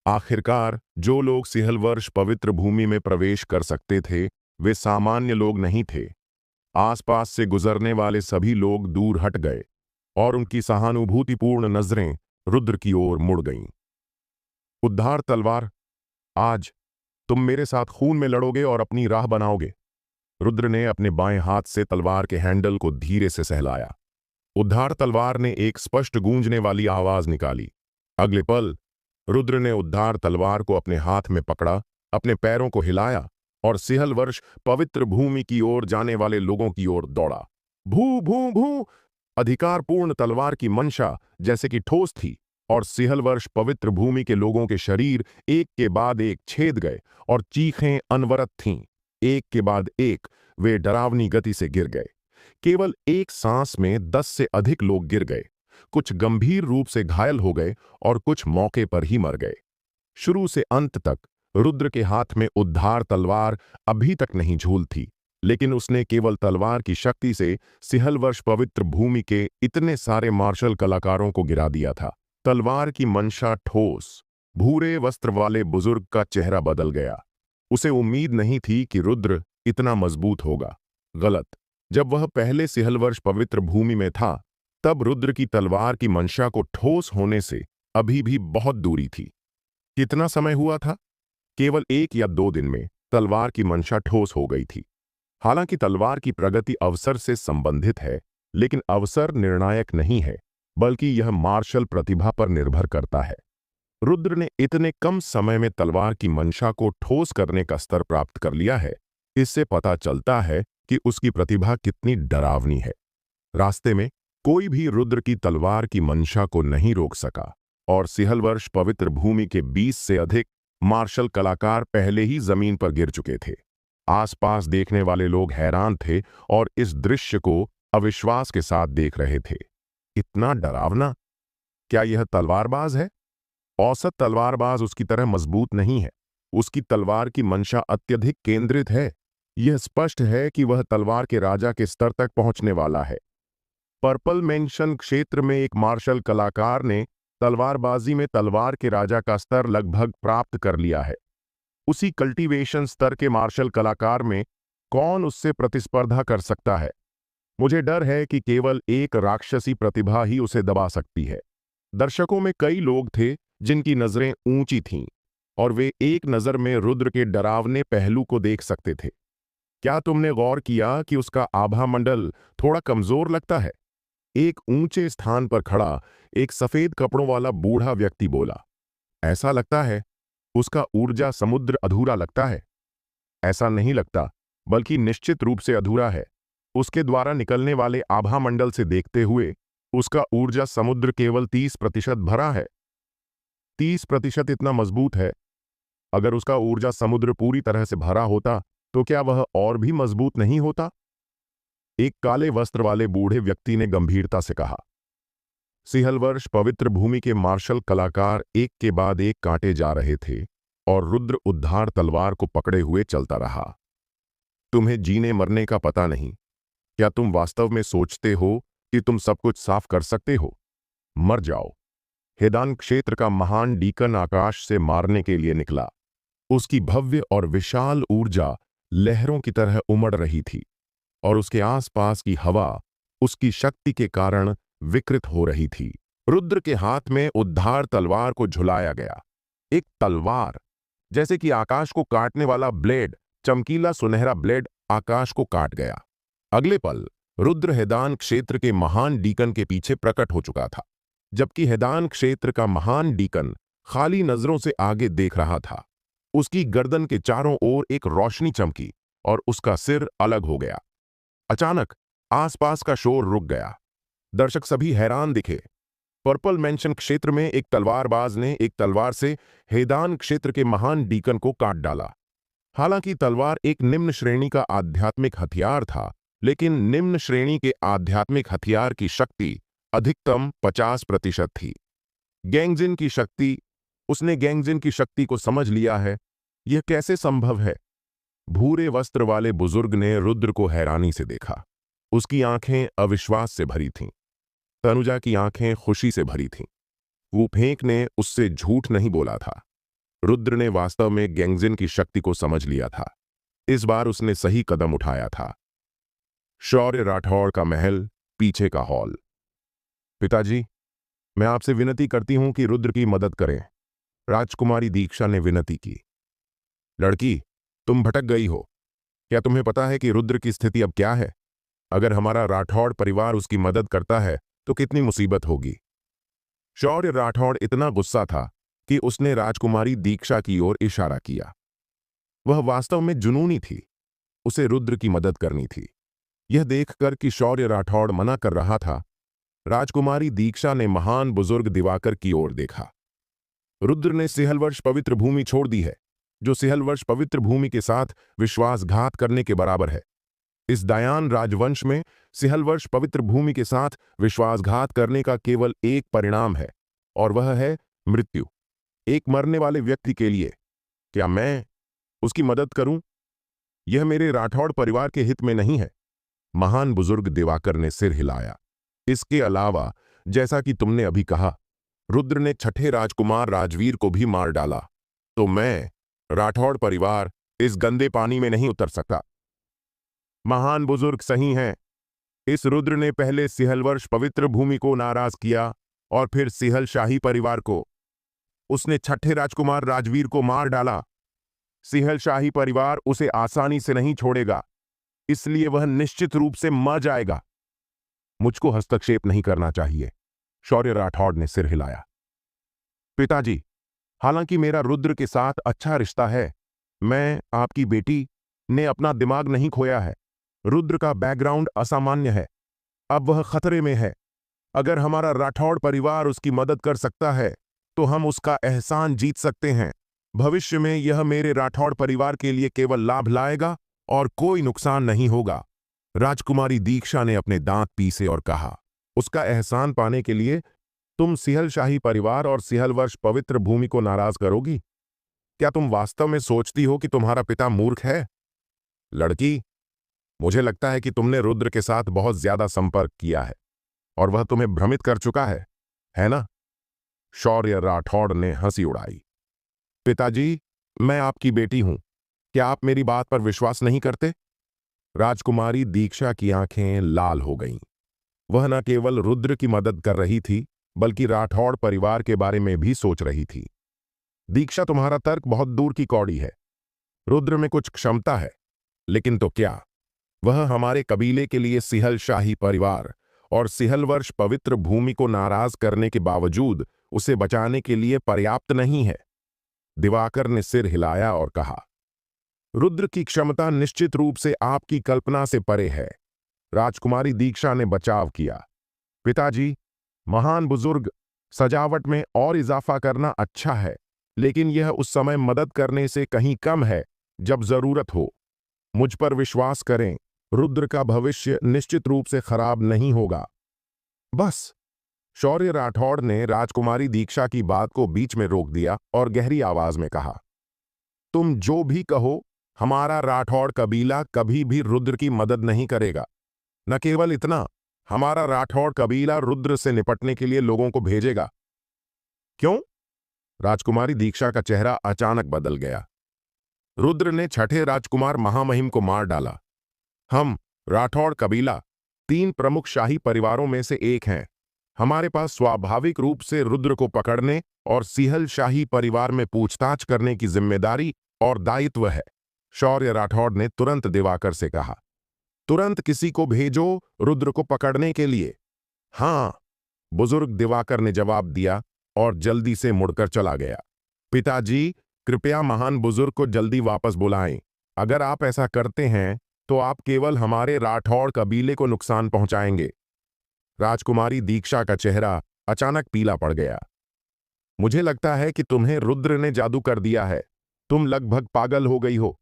आखिरकार जो लोग सिहलवर्ष पवित्र भूमि में प्रवेश कर सकते थे, वे सामान्य लोग नहीं थे। आसपास से गुजरने वाले सभी लोग दूर हट गए और उनकी सहानुभूतिपूर्ण नजरें रुद्र की ओर मुड़ गईं। उद्धार तलवार, आज तुम मेरे साथ खून में लड़ोगे और अपनी राह बनाओगे। रुद्र ने अपने बाएं हाथ से तलवार के हैंडल को धीरे से सहलाया। उद्धार तलवार ने एक स्पष्ट गूंजने वाली आवाज निकाली। अगले पल रुद्र ने उद्धार तलवार को अपने हाथ में पकड़ा, अपने पैरों को हिलाया और सिहलवर्ष पवित्र भूमि की ओर जाने वाले लोगों की ओर दौड़ा। भू भू भू, अधिकारपूर्ण तलवार की मंशा जैसे कि ठोस थी और सिहलवर्ष पवित्र भूमि के लोगों के शरीर एक के बाद एक छेद गए और चीखें अनवरत थीं। एक के बाद एक वे डरावनी गति से गिर गए। केवल एक सांस में 10 से अधिक लोग गिर गए। कुछ गंभीर रूप से घायल हो गए और कुछ मौके पर ही मर गए। शुरू से अंत तक रुद्र के हाथ में उद्धार तलवार अभी तक नहीं झूल थी, लेकिन उसने केवल तलवार की शक्ति से सिहलवर्ष पवित्र भूमि के इतने सारे मार्शल कलाकारों को गिरा दिया था। तलवार की मंशा ठोस। भूरे वस्त्र वाले बुजुर्ग का चेहरा बदल गया। उसे उम्मीद नहीं थी कि रुद्र इतना मजबूत होगा। गलत। जब वह पहले सिहलवर्ष पवित्र भूमि में था, तब रुद्र की तलवार की मंशा को ठोस होने से अभी भी बहुत दूरी थी। कितना समय हुआ था? केवल 1 या 2 दिन में तलवार की मंशा ठोस हो गई थी। हालांकि तलवार की प्रगति अवसर से संबंधित है, लेकिन अवसर निर्णायक नहीं है, बल्कि यह मार्शल प्रतिभा पर निर्भर करता है। रुद्र ने इतने कम समय में तलवार की मंशा को ठोस करने का स्तर प्राप्त कर लिया है। इससे पता चलता है कि उसकी प्रतिभा कितनी डरावनी है। रास्ते में कोई भी रुद्र की तलवार की मंशा को नहीं रोक सका और सिहलवर्ष पवित्र भूमि के 20 से अधिक मार्शल कलाकार पहले ही जमीन पर गिर चुके थे। आसपास देखने वाले लोग हैरान थे और इस दृश्य को अविश्वास के साथ देख रहे थे। इतना डरावना? क्या यह तलवारबाज है? औसत तलवारबाज उसकी तरह मजबूत नहीं है। उसकी तलवार की मंशा अत्यधिक केंद्रित है। यह स्पष्ट है कि वह तलवार के राजा के स्तर तक पहुंचने वाला है। पर्पल मेंशन क्षेत्र में एक मार्शल कलाकार ने तलवारबाजी में तलवार के राजा का स्तर लगभग प्राप्त कर लिया है। उसी कल्टीवेशन स्तर के मार्शल कलाकार में कौन उससे प्रतिस्पर्धा कर सकता है? मुझे डर है कि केवल एक राक्षसी प्रतिभा ही उसे दबा सकती है। दर्शकों में कई लोग थे जिनकी नजरें ऊंची थीं और वे एक नजर में रुद्र के डरावने पहलू को देख सकते थे। क्या तुमने गौर किया कि उसका आभा मंडल थोड़ा कमजोर लगता है? एक ऊंचे स्थान पर खड़ा एक सफेद कपड़ों वाला बूढ़ा व्यक्ति बोला। ऐसा लगता है उसका ऊर्जा समुद्र अधूरा लगता है। ऐसा नहीं लगता, बल्कि निश्चित रूप से अधूरा है। उसके द्वारा निकलने वाले आभा मंडल से देखते हुए उसका ऊर्जा समुद्र केवल 30% भरा है। 30% इतना मजबूत है। अगर उसका ऊर्जा समुद्र पूरी तरह से भरा होता तो क्या वह और भी मजबूत नहीं होता? एक काले वस्त्र वाले बूढ़े व्यक्ति ने गंभीरता से कहा। सिहलवर्ष पवित्र भूमि के मार्शल कलाकार एक के बाद एक काटे जा रहे थे और रुद्र उद्धार तलवार को पकड़े हुए चलता रहा। तुम्हें जीने मरने का पता नहीं। क्या तुम वास्तव में सोचते हो कि तुम सब कुछ साफ कर सकते हो? मर जाओ। हेदान क्षेत्र का महान डीकन आकाश से मारने के लिए निकला। उसकी भव्य और विशाल ऊर्जा लहरों की तरह उमड़ रही थी और उसके आसपास की हवा उसकी शक्ति के कारण विकृत हो रही थी। रुद्र के हाथ में उद्धार तलवार को झुलाया गया। एक तलवार, जैसे कि आकाश को काटने वाला ब्लेड, चमकीला सुनहरा ब्लेड आकाश को काट गया। अगले पल रुद्र हेदान क्षेत्र के महान डीकन के पीछे प्रकट हो चुका था, जबकि हेदान क्षेत्र का महान डीकन खाली नजरों से आगे देख रहा था। उसकी गर्दन के चारों ओर एक रोशनी चमकी और उसका सिर अलग हो गया। अचानक आसपास का शोर रुक गया। दर्शक सभी हैरान दिखे। पर्पल मेंशन क्षेत्र में एक तलवारबाज ने एक तलवार से हेदान क्षेत्र के महान डीकन को काट डाला। हालांकि तलवार एक निम्न श्रेणी का आध्यात्मिक हथियार था, लेकिन निम्न श्रेणी के आध्यात्मिक हथियार की शक्ति अधिकतम 50% थी। गैंगजिन की शक्ति। उसने गैंगजिन की शक्ति को समझ लिया है। यह कैसे संभव है? भूरे वस्त्र वाले बुजुर्ग ने रुद्र को हैरानी से देखा। उसकी आंखें अविश्वास से भरी थीं। तनुजा की आंखें खुशी से भरी थीं। वो फेंक ने उससे झूठ नहीं बोला था। रुद्र ने वास्तव में गैंगजिन की शक्ति को समझ लिया था। इस बार उसने सही कदम उठाया था। शौर्य राठौड़ का महल, पीछे का हॉल। पिताजी, मैं आपसे विनती करती हूं कि रुद्र की मदद करें, राजकुमारी दीक्षा ने विनती की। लड़की, तुम भटक गई हो। क्या तुम्हें पता है कि रुद्र की स्थिति अब क्या है? अगर हमारा राठौड़ परिवार उसकी मदद करता है तो कितनी मुसीबत होगी। शौर्य राठौड़ इतना गुस्सा था कि उसने राजकुमारी दीक्षा की ओर इशारा किया। वह वास्तव में जुनूनी थी। उसे रुद्र की मदद करनी थी। यह देखकर कि शौर्य राठौड़ मना कर रहा था, राजकुमारी दीक्षा ने महान बुजुर्ग दिवाकर की ओर देखा। रुद्र ने सिहलवर्ष पवित्र भूमि छोड़ दी है, जो सिहलवर्ष पवित्र भूमि के साथ विश्वासघात करने के बराबर है। इस दायान राजवंश में सिहलवर्ष पवित्र भूमि के साथ विश्वासघात करने का केवल एक परिणाम है, और वह है मृत्यु। एक मरने वाले व्यक्ति के लिए क्या मैं उसकी मदद करूं? यह मेरे राठौड़ परिवार के हित में नहीं है। महान बुजुर्ग दिवाकर ने सिर हिलाया। इसके अलावा, जैसा कि तुमने अभी कहा, रुद्र ने छठे राजकुमार राजवीर को भी मार डाला, तो मैं, राठौड़ परिवार, इस गंदे पानी में नहीं उतर सकता। महान बुजुर्ग सही हैं। इस रुद्र ने पहले सिहलवर्ष पवित्र भूमि को नाराज किया और फिर सिहल शाही परिवार को। उसने छठे राजकुमार राजवीर को मार डाला। सिहल शाही परिवार उसे आसानी से नहीं छोड़ेगा, इसलिए वह निश्चित रूप से मर जाएगा। मुझको हस्तक्षेप नहीं करना चाहिए। शौर्य राठौड़ ने सिर हिलाया। पिताजी, हालांकि मेरा रुद्र के साथ अच्छा रिश्ता है, मैं, आपकी बेटी, ने अपना दिमाग नहीं खोया है। रुद्र का बैकग्राउंड असामान्य है। अब वह खतरे में है। अगर हमारा राठौड़ परिवार उसकी मदद कर सकता है तो हम उसका एहसान जीत सकते हैं। भविष्य में यह मेरे राठौड़ परिवार के लिए केवल लाभ लाएगा और कोई नुकसान नहीं होगा। राजकुमारी दीक्षा ने अपने दांत पीसे और कहा, उसका एहसान पाने के लिए तुम सिहल शाही परिवार और सिहलवर्ष पवित्र भूमि को नाराज करोगी? क्या तुम वास्तव में सोचती हो कि तुम्हारा पिता मूर्ख है? लड़की, मुझे लगता है कि तुमने रुद्र के साथ बहुत ज्यादा संपर्क किया है और वह तुम्हें भ्रमित कर चुका है ना? शौर्य राठौड़ ने हंसी उड़ाई। पिताजी, मैं आपकी बेटी हूं। क्या आप मेरी बात पर विश्वास नहीं करते? राजकुमारी दीक्षा की आंखें लाल हो गईं। वह न केवल रुद्र की मदद कर रही थी, बल्कि राठौड़ परिवार के बारे में भी सोच रही थी। दीक्षा, तुम्हारा तर्क बहुत दूर की कौड़ी है। रुद्र में कुछ क्षमता है, लेकिन तो क्या, वह हमारे कबीले के लिए सिहल शाही परिवार और सिहल वर्ष पवित्र भूमि को नाराज करने के बावजूद उसे बचाने के लिए पर्याप्त नहीं है। दिवाकर ने सिर हिलाया और कहा, रुद्र की क्षमता निश्चित रूप से आपकी कल्पना से परे है। राजकुमारी दीक्षा ने बचाव किया। पिताजी, महान बुजुर्ग, सजावट में और इजाफा करना अच्छा है, लेकिन यह उस समय मदद करने से कहीं कम है जब जरूरत हो। मुझ पर विश्वास करें, रुद्र का भविष्य निश्चित रूप से खराब नहीं होगा। बस। शौर्य राठौड़ ने राजकुमारी दीक्षा की बात को बीच में रोक दिया और गहरी आवाज में कहा, तुम जो भी कहो, हमारा राठौड़ कबीला कभी भी रुद्र की मदद नहीं करेगा। न केवल इतना, हमारा राठौड़ कबीला रुद्र से निपटने के लिए लोगों को भेजेगा। क्यों? राजकुमारी दीक्षा का चेहरा अचानक बदल गया। रुद्र ने छठे राजकुमार महामहिम को मार डाला। हम, राठौड़ कबीला, 3 प्रमुख शाही परिवारों में से एक हैं। हमारे पास स्वाभाविक रूप से रुद्र को पकड़ने और सिहल शाही परिवार में पूछताछ करने की जिम्मेदारी और दायित्व है। शौर्य राठौड़ ने तुरंत दिवाकर से कहा, तुरंत किसी को भेजो रुद्र को पकड़ने के लिए। हाँ, बुजुर्ग दिवाकर ने जवाब दिया और जल्दी से मुड़कर चला गया। पिताजी, कृपया महान बुजुर्ग को जल्दी वापस बुलाएं। अगर आप ऐसा करते हैं तो आप केवल हमारे राठौड़ कबीले को नुकसान पहुंचाएंगे। राजकुमारी दीक्षा का चेहरा अचानक पीला पड़ गया। मुझे लगता है कि तुम्हें रुद्र ने जादू कर दिया है। तुम लगभग पागल हो गई हो।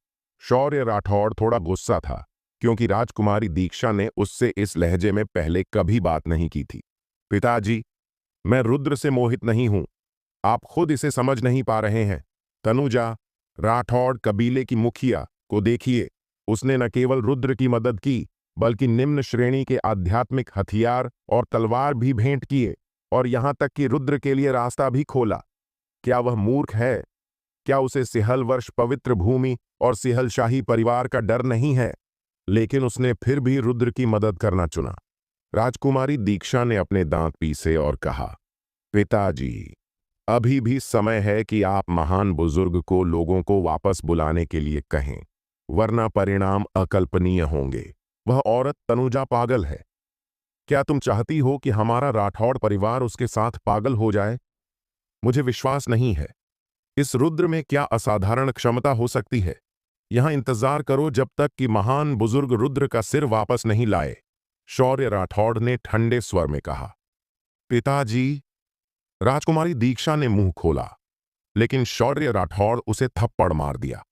शौर्य राठौड़ थोड़ा गुस्सा था, क्योंकि राजकुमारी दीक्षा ने उससे इस लहजे में पहले कभी बात नहीं की थी। पिताजी, मैं रुद्र से मोहित नहीं हूं। आप खुद इसे समझ नहीं पा रहे हैं। तनुजा, राठौड़ कबीले की मुखिया, को देखिए। उसने न केवल रुद्र की मदद की, बल्कि निम्न श्रेणी के आध्यात्मिक हथियार और तलवार भी भेंट किए, और यहां तक कि रुद्र के लिए रास्ता भी खोला। क्या वह मूर्ख है? क्या उसे सिहल वर्ष पवित्र भूमि और सिहल शाही परिवार का डर नहीं है? लेकिन उसने फिर भी रुद्र की मदद करना चुना। राजकुमारी दीक्षा ने अपने दांत पीसे और कहा, पिताजी, अभी भी समय है कि आप महान बुजुर्ग को लोगों को वापस बुलाने के लिए कहें, वरना परिणाम अकल्पनीय होंगे। वह औरत तनुजा पागल है। क्या तुम चाहती हो कि हमारा राठौड़ परिवार उसके साथ पागल हो जाए? मुझे विश्वास नहीं है। इस रुद्र में क्या असाधारण क्षमता हो सकती है? यहां इंतजार करो जब तक कि महान बुजुर्ग रुद्र का सिर वापस नहीं लाए। शौर्य राठौड़ ने ठंडे स्वर में कहा। पिताजी। राजकुमारी दीक्षा ने मुंह खोला, लेकिन शौर्य राठौड़ उसे थप्पड़ मार दिया।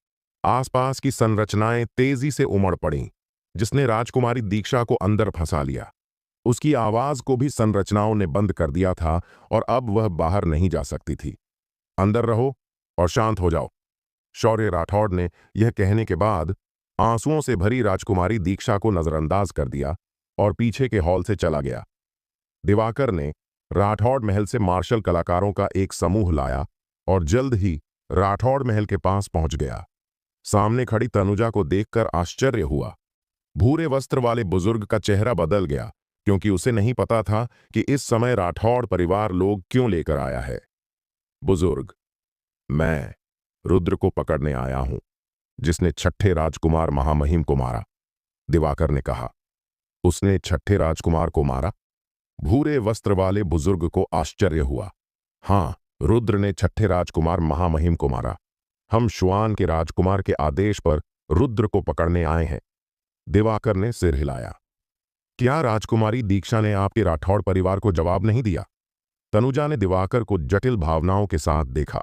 आसपास की संरचनाएं तेजी से उमड़ पड़ीं, जिसने राजकुमारी दीक्षा को अंदर फंसा लिया। उसकी आवाज को भी संरचनाओं ने बंद कर दिया था और अब वह बाहर नहीं जा सकती थी। अंदर रहो और शांत हो जाओ। शौर्य राठौड़ ने यह कहने के बाद आंसुओं से भरी राजकुमारी दीक्षा को नजरअंदाज कर दिया और पीछे के हॉल से चला गया। दिवाकर ने राठौड़ महल से मार्शल कलाकारों का एक समूह लाया और जल्द ही राठौड़ महल के पास पहुंच गया। सामने खड़ी तनुजा को देखकर आश्चर्य हुआ। भूरे वस्त्र वाले बुजुर्ग का चेहरा बदल गया, क्योंकि उसे नहीं पता था कि इस समय राठौड़ परिवार लोग क्यों लेकर आया है। बुजुर्ग, मैं रुद्र को पकड़ने आया हूं, जिसने छठे राजकुमार महामहिम को मारा। दिवाकर ने कहा। उसने छठे राजकुमार को मारा? भूरे वस्त्र वाले बुजुर्ग को आश्चर्य हुआ। हां, रुद्र ने छठे राजकुमार महामहिम को मारा। हम शुआन के राजकुमार के आदेश पर रुद्र को पकड़ने आए हैं। दिवाकर ने सिर हिलाया। क्या राजकुमारी दीक्षा ने आपके राठौड़ परिवार को जवाब नहीं दिया? तनुजा ने दिवाकर को जटिल भावनाओं के साथ देखा।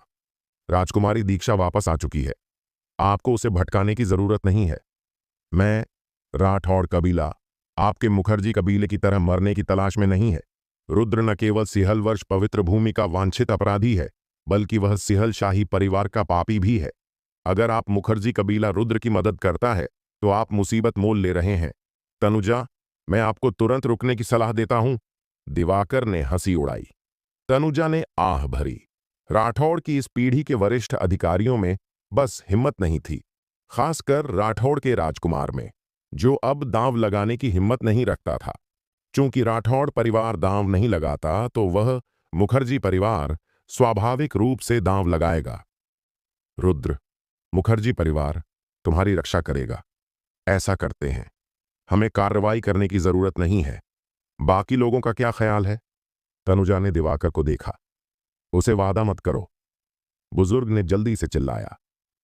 राजकुमारी दीक्षा वापस आ चुकी है। आपको उसे भटकाने की जरूरत नहीं है। मैं, राठौड़ कबीला, आपके मुखर्जी कबीले की तरह मरने की तलाश में नहीं है। रुद्र न केवल सिहल वर्ष पवित्र भूमि का वांछित अपराधी है, बल्कि वह सिहल शाही परिवार का पापी भी है। अगर आप मुखर्जी कबीला रुद्र की मदद करता है तो आप मुसीबत मोल ले रहे हैं। तनुजा, मैं आपको तुरंत रुकने की सलाह देता हूं। दिवाकर ने हंसी उड़ाई। तनुजा ने आह भरी। राठौड़ की इस पीढ़ी के वरिष्ठ अधिकारियों में बस हिम्मत नहीं थी, खासकर राठौड़ के राजकुमार में, जो अब दांव लगाने की हिम्मत नहीं रखता था। चूंकि राठौड़ परिवार दांव नहीं लगाता तो वह मुखर्जी परिवार स्वाभाविक रूप से दांव लगाएगा। रुद्र, मुखर्जी परिवार तुम्हारी रक्षा करेगा। ऐसा करते हैं। हमें कार्रवाई करने की जरूरत नहीं है। बाकी लोगों का क्या ख्याल है? तनुजा ने दिवाकर को देखा। उसे वादा मत करो, बुजुर्ग ने जल्दी से चिल्लाया,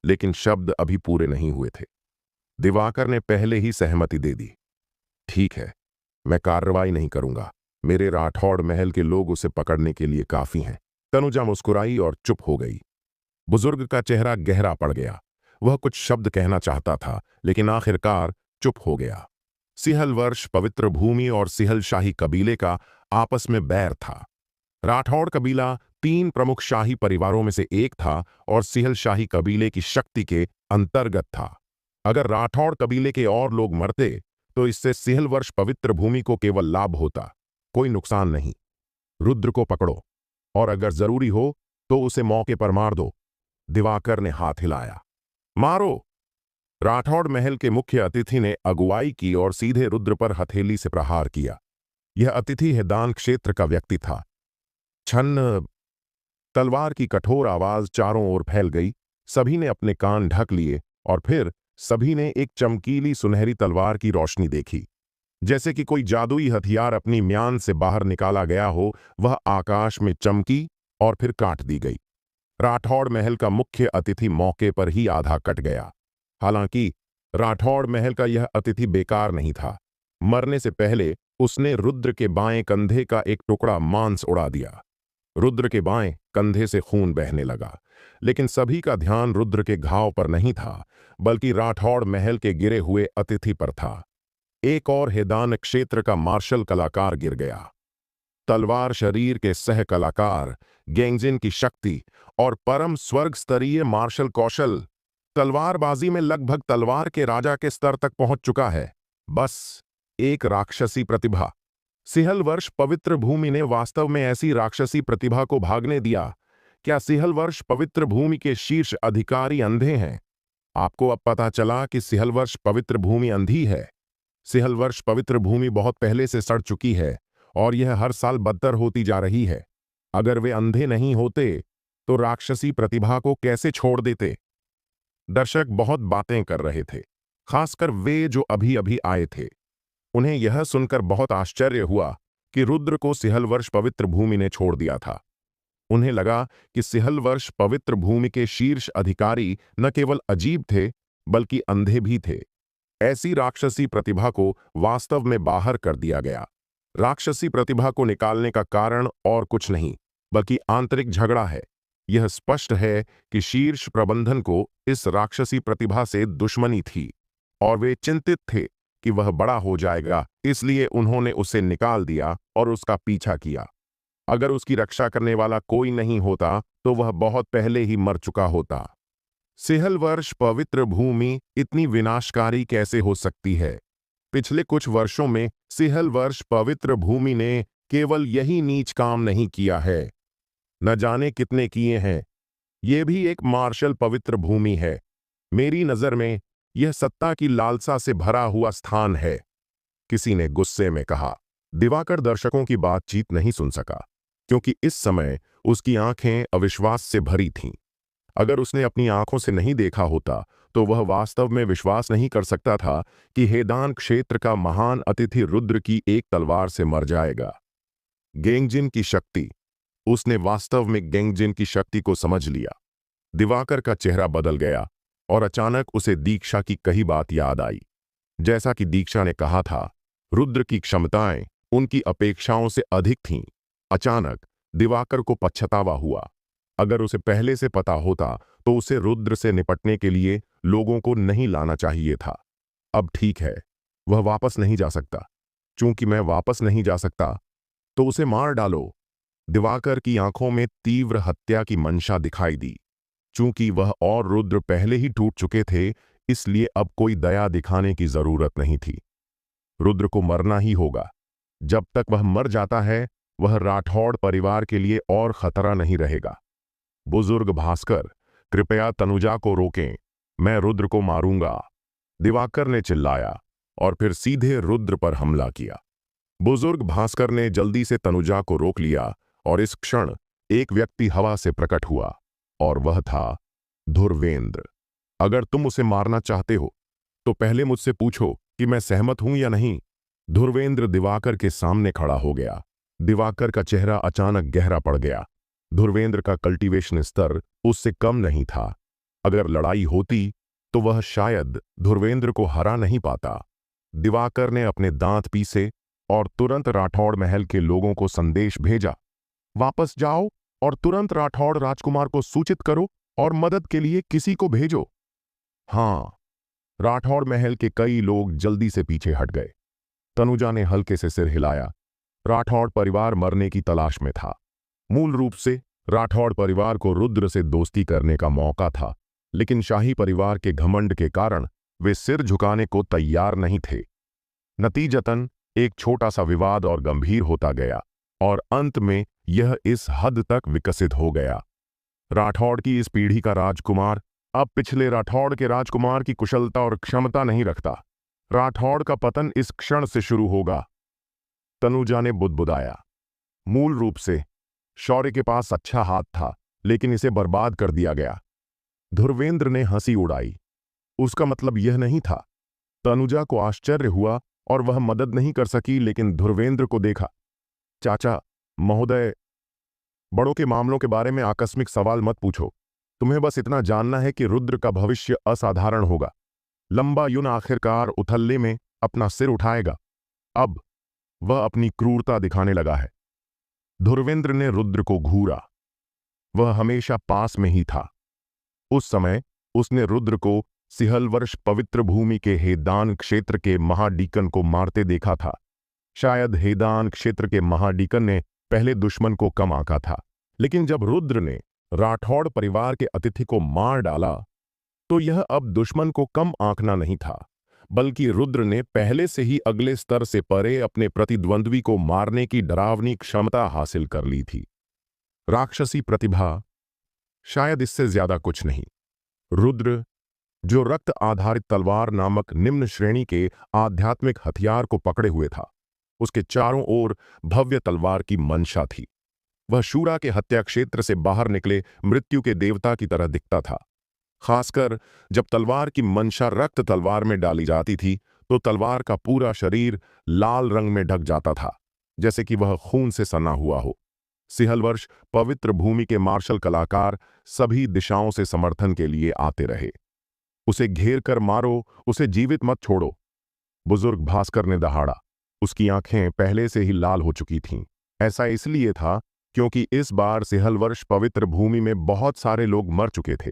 लेकिन शब्द अभी पूरे नहीं हुए थे। दिवाकर ने पहले ही सहमति दे दी। ठीक है, मैं कार्रवाई नहीं करूंगा। मेरे राठौड़ महल के लोग उसे पकड़ने के लिए काफी हैं। तनुजा मुस्कुराई और चुप हो गई। बुजुर्ग का चेहरा गहरा पड़ गया। वह कुछ शब्द कहना चाहता था, लेकिन आखिरकार चुप हो गया। सिहल वर्ष पवित्र भूमि और सिहल शाही कबीले का आपस में बैर था। राठौड़ कबीला 3 प्रमुख शाही परिवारों में से एक था और सिहल शाही कबीले की शक्ति के अंतर्गत था। अगर राठौड़ कबीले के और लोग मरते तो इससे सिहल वर्ष पवित्र भूमि को केवल लाभ होता, कोई नुकसान नहीं। रुद्र को पकड़ो और अगर जरूरी हो तो उसे मौके पर मार दो। दिवाकर ने हाथ हिलाया। मारो! राठौड़ महल के मुख्य अतिथि ने अगुवाई की और सीधे रुद्र पर हथेली से प्रहार किया। यह अतिथि हैदान क्षेत्र का व्यक्ति था। छन्न! तलवार की कठोर आवाज चारों ओर फैल गई। सभी ने अपने कान ढक लिए और फिर सभी ने एक चमकीली सुनहरी तलवार की रोशनी देखी। जैसे कि कोई जादुई हथियार अपनी म्यान से बाहर निकाला गया हो, वह आकाश में चमकी और फिर काट दी गई। राठौड़ महल का मुख्य अतिथि मौके पर ही आधा कट गया। हालांकि राठौड़ महल का यह अतिथि बेकार नहीं था। मरने से पहले उसने रुद्र के बाएं कंधे का एक टुकड़ा मांस उड़ा दिया। रुद्र के बाएं कंधे से खून बहने लगा, लेकिन सभी का ध्यान रुद्र के घाव पर नहीं था, बल्कि राठौड़ महल के गिरे हुए अतिथि पर था। एक और हैदान क्षेत्र का मार्शल कलाकार गिर गया। तलवार शरीर के सह कलाकार, गेंगजिन की शक्ति और परम स्वर्ग स्तरीय मार्शल कौशल तलवारबाजी में लगभग तलवार के राजा के स्तर तक पहुंच चुका है। बस एक राक्षसी प्रतिभा। सिहल वर्ष पवित्र भूमि ने वास्तव में ऐसी राक्षसी प्रतिभा को भागने दिया। क्या सिहल वर्ष पवित्र भूमि के शीर्ष अधिकारी अंधे हैं? आपको अब पता चला कि सिहल वर्ष पवित्र भूमि अंधी है। सिहल वर्ष पवित्र भूमि बहुत पहले से सड़ चुकी है और यह हर साल बदतर होती जा रही है। अगर वे अंधे नहीं होते तो राक्षसी प्रतिभा को कैसे छोड़ देते? दर्शक बहुत बातें कर रहे थे, खासकर वे जो अभी अभी आए थे। उन्हें यह सुनकर बहुत आश्चर्य हुआ कि रुद्र को सिहल वर्ष पवित्र भूमि ने छोड़ दिया था। उन्हें लगा कि सिहल वर्ष पवित्र भूमि के शीर्ष अधिकारी न केवल अजीब थे, बल्कि अंधे भी थे। ऐसी राक्षसी प्रतिभा को वास्तव में बाहर कर दिया गया। राक्षसी प्रतिभा को निकालने का कारण और कुछ नहीं, बल्कि आंतरिक झगड़ा है। यह स्पष्ट है कि शीर्ष प्रबंधन को इस राक्षसी प्रतिभा से दुश्मनी थी और वे चिंतित थे कि वह बड़ा हो जाएगा, इसलिए उन्होंने उसे निकाल दिया और उसका पीछा किया। अगर उसकी रक्षा करने वाला कोई नहीं होता तो वह बहुत पहले ही मर चुका होता। सिहल वर्ष पवित्र भूमि इतनी विनाशकारी कैसे हो सकती है? पिछले कुछ वर्षों में सिहल वर्ष पवित्र भूमि ने केवल यही नीच काम नहीं किया है, न जाने कितने किए हैं। यह भी एक मार्शल पवित्र भूमि है। मेरी नजर में यह सत्ता की लालसा से भरा हुआ स्थान है, किसी ने गुस्से में कहा। दिवाकर दर्शकों की बातचीत नहीं सुन सका, क्योंकि इस समय उसकी आंखें अविश्वास से भरी थीं। अगर उसने अपनी आंखों से नहीं देखा होता तो वह वास्तव में विश्वास नहीं कर सकता था कि हैदान क्षेत्र का महान अतिथि रुद्र की एक तलवार से मर जाएगा। गेंगजिन की शक्ति। उसने वास्तव में गेंगजिन की शक्ति को समझ लिया। दिवाकर का चेहरा बदल गया और अचानक उसे दीक्षा की कही बात याद आई। जैसा कि दीक्षा ने कहा था, रुद्र की क्षमताएं उनकी अपेक्षाओं से अधिक थीं। अचानक दिवाकर को पछतावा हुआ। अगर उसे पहले से पता होता तो उसे रुद्र से निपटने के लिए लोगों को नहीं लाना चाहिए था। अब ठीक है, वह वापस नहीं जा सकता। चूंकि मैं वापस नहीं जा सकता तो उसे मार डालो। दिवाकर की आंखों में तीव्र हत्या की मंशा दिखाई दी। चूंकि वह और रुद्र पहले ही टूट चुके थे, इसलिए अब कोई दया दिखाने की जरूरत नहीं थी। रुद्र को मरना ही होगा। जब तक वह मर जाता है, वह राठौड़ परिवार के लिए और खतरा नहीं रहेगा। बुजुर्ग भास्कर, कृपया तनुजा को रोकें, मैं रुद्र को मारूंगा, दिवाकर ने चिल्लाया और फिर सीधे रुद्र पर हमला किया। बुजुर्ग भास्कर ने जल्दी से तनुजा को रोक लिया और इस क्षण एक व्यक्ति हवा से प्रकट हुआ और वह था धुर्वेंद्र। अगर तुम उसे मारना चाहते हो तो पहले मुझसे पूछो कि मैं सहमत हूं या नहीं। धुर्वेंद्र दिवाकर के सामने खड़ा हो गया। दिवाकर का चेहरा अचानक गहरा पड़ गया। धुर्वेंद्र का कल्टीवेशन स्तर उससे कम नहीं था। अगर लड़ाई होती तो वह शायद धुर्वेंद्र को हरा नहीं पाता। दिवाकर ने अपने दांत पीसे और तुरंत राठौड़ महल के लोगों को संदेश भेजा, वापस जाओ और तुरंत राठौड़ राजकुमार को सूचित करो और मदद के लिए किसी को भेजो। हाँ, राठौड़ महल के कई लोग जल्दी से पीछे हट गए। तनुजा ने हल्के से सिर हिलाया। राठौड़ परिवार मरने की तलाश में था। मूल रूप से राठौड़ परिवार को रुद्र से दोस्ती करने का मौका था, लेकिन शाही परिवार के घमंड के कारण वे सिर झुकाने को तैयार नहीं थे। नतीजतन एक छोटा सा विवाद और गंभीर होता गया और अंत में यह इस हद तक विकसित हो गया। राठौड़ की इस पीढ़ी का राजकुमार अब पिछले राठौड़ के राजकुमार की कुशलता और क्षमता नहीं रखता। राठौड़ का पतन इस क्षण से शुरू होगा। तनुजा ने बुदबुदाया। मूल रूप से शौर्य के पास अच्छा हाथ था, लेकिन इसे बर्बाद कर दिया गया। धुर्वेंद्र ने हंसी उड़ाई। उसका मतलब यह नहीं था। तनुजा को आश्चर्य हुआ और वह मदद नहीं कर सकी, लेकिन धुर्वेंद्र को देखा। चाचा महोदय, बड़ों के मामलों के बारे में आकस्मिक सवाल मत पूछो। तुम्हें बस इतना जानना है कि रुद्र का भविष्य असाधारण होगा। लंबा युन आखिरकार उथल्ले में अपना सिर उठाएगा। अब वह अपनी क्रूरता दिखाने लगा है। धुर्वेंद्र ने रुद्र को घूरा। वह हमेशा पास में ही था। उस समय उसने रुद्र को सिहलवर्ष पवित्र भूमि के हेदान क्षेत्र के महाडीकन को मारते देखा था। शायद हेदान क्षेत्र के महाडीकन ने पहले दुश्मन को कम आंका था, लेकिन जब रुद्र ने राठौड़ परिवार के अतिथि को मार डाला तो यह अब दुश्मन को कम आंकना नहीं था, बल्कि रुद्र ने पहले से ही अगले स्तर से परे अपने प्रतिद्वंद्वी को मारने की डरावनी क्षमता हासिल कर ली थी। राक्षसी प्रतिभा, शायद इससे ज्यादा कुछ नहीं। रुद्र, जो रक्त आधारित तलवार नामक निम्न श्रेणी के आध्यात्मिक हथियार को पकड़े हुए था, उसके चारों ओर भव्य तलवार की मंशा थी। वह शूरा के हत्या क्षेत्र से बाहर निकले मृत्यु के देवता की तरह दिखता था। खासकर जब तलवार की मंशा रक्त तलवार में डाली जाती थी तो तलवार का पूरा शरीर लाल रंग में ढक जाता था, जैसे कि वह खून से सना हुआ हो। सिहलवर्ष पवित्र भूमि के मार्शल कलाकार सभी दिशाओं से समर्थन के लिए आते रहे। उसे घेर कर मारो, उसे जीवित मत छोड़ो, बुजुर्ग भास्कर ने दहाड़ा। उसकी आंखें पहले से ही लाल हो चुकी थीं। ऐसा इसलिए था क्योंकि इस बार सिहलवर्ष पवित्र भूमि में बहुत सारे लोग मर चुके थे।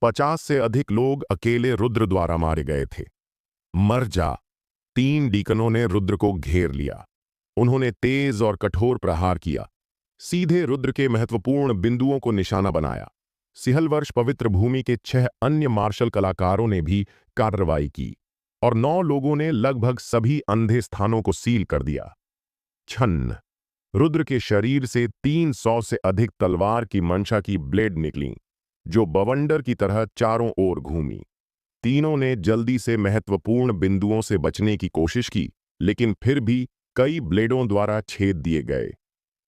50 से अधिक लोग अकेले रुद्र द्वारा मारे गए थे। मर जा। 3 डीकनों ने रुद्र को घेर लिया। उन्होंने तेज और कठोर प्रहार किया, सीधे रुद्र के महत्वपूर्ण बिंदुओं को निशाना बनाया। सिहलवर्ष पवित्र भूमि के 6 अन्य मार्शल कलाकारों ने भी कार्रवाई की और 9 लोगों ने लगभग सभी अंधे स्थानों को सील कर दिया। छन्न। रुद्र के शरीर से 300 से अधिक तलवार की मंशा की ब्लेड निकली, जो बवंडर की तरह चारों ओर घूमी। तीनों ने जल्दी से महत्वपूर्ण बिंदुओं से बचने की कोशिश की, लेकिन फिर भी कई ब्लेडों द्वारा छेद दिए गए।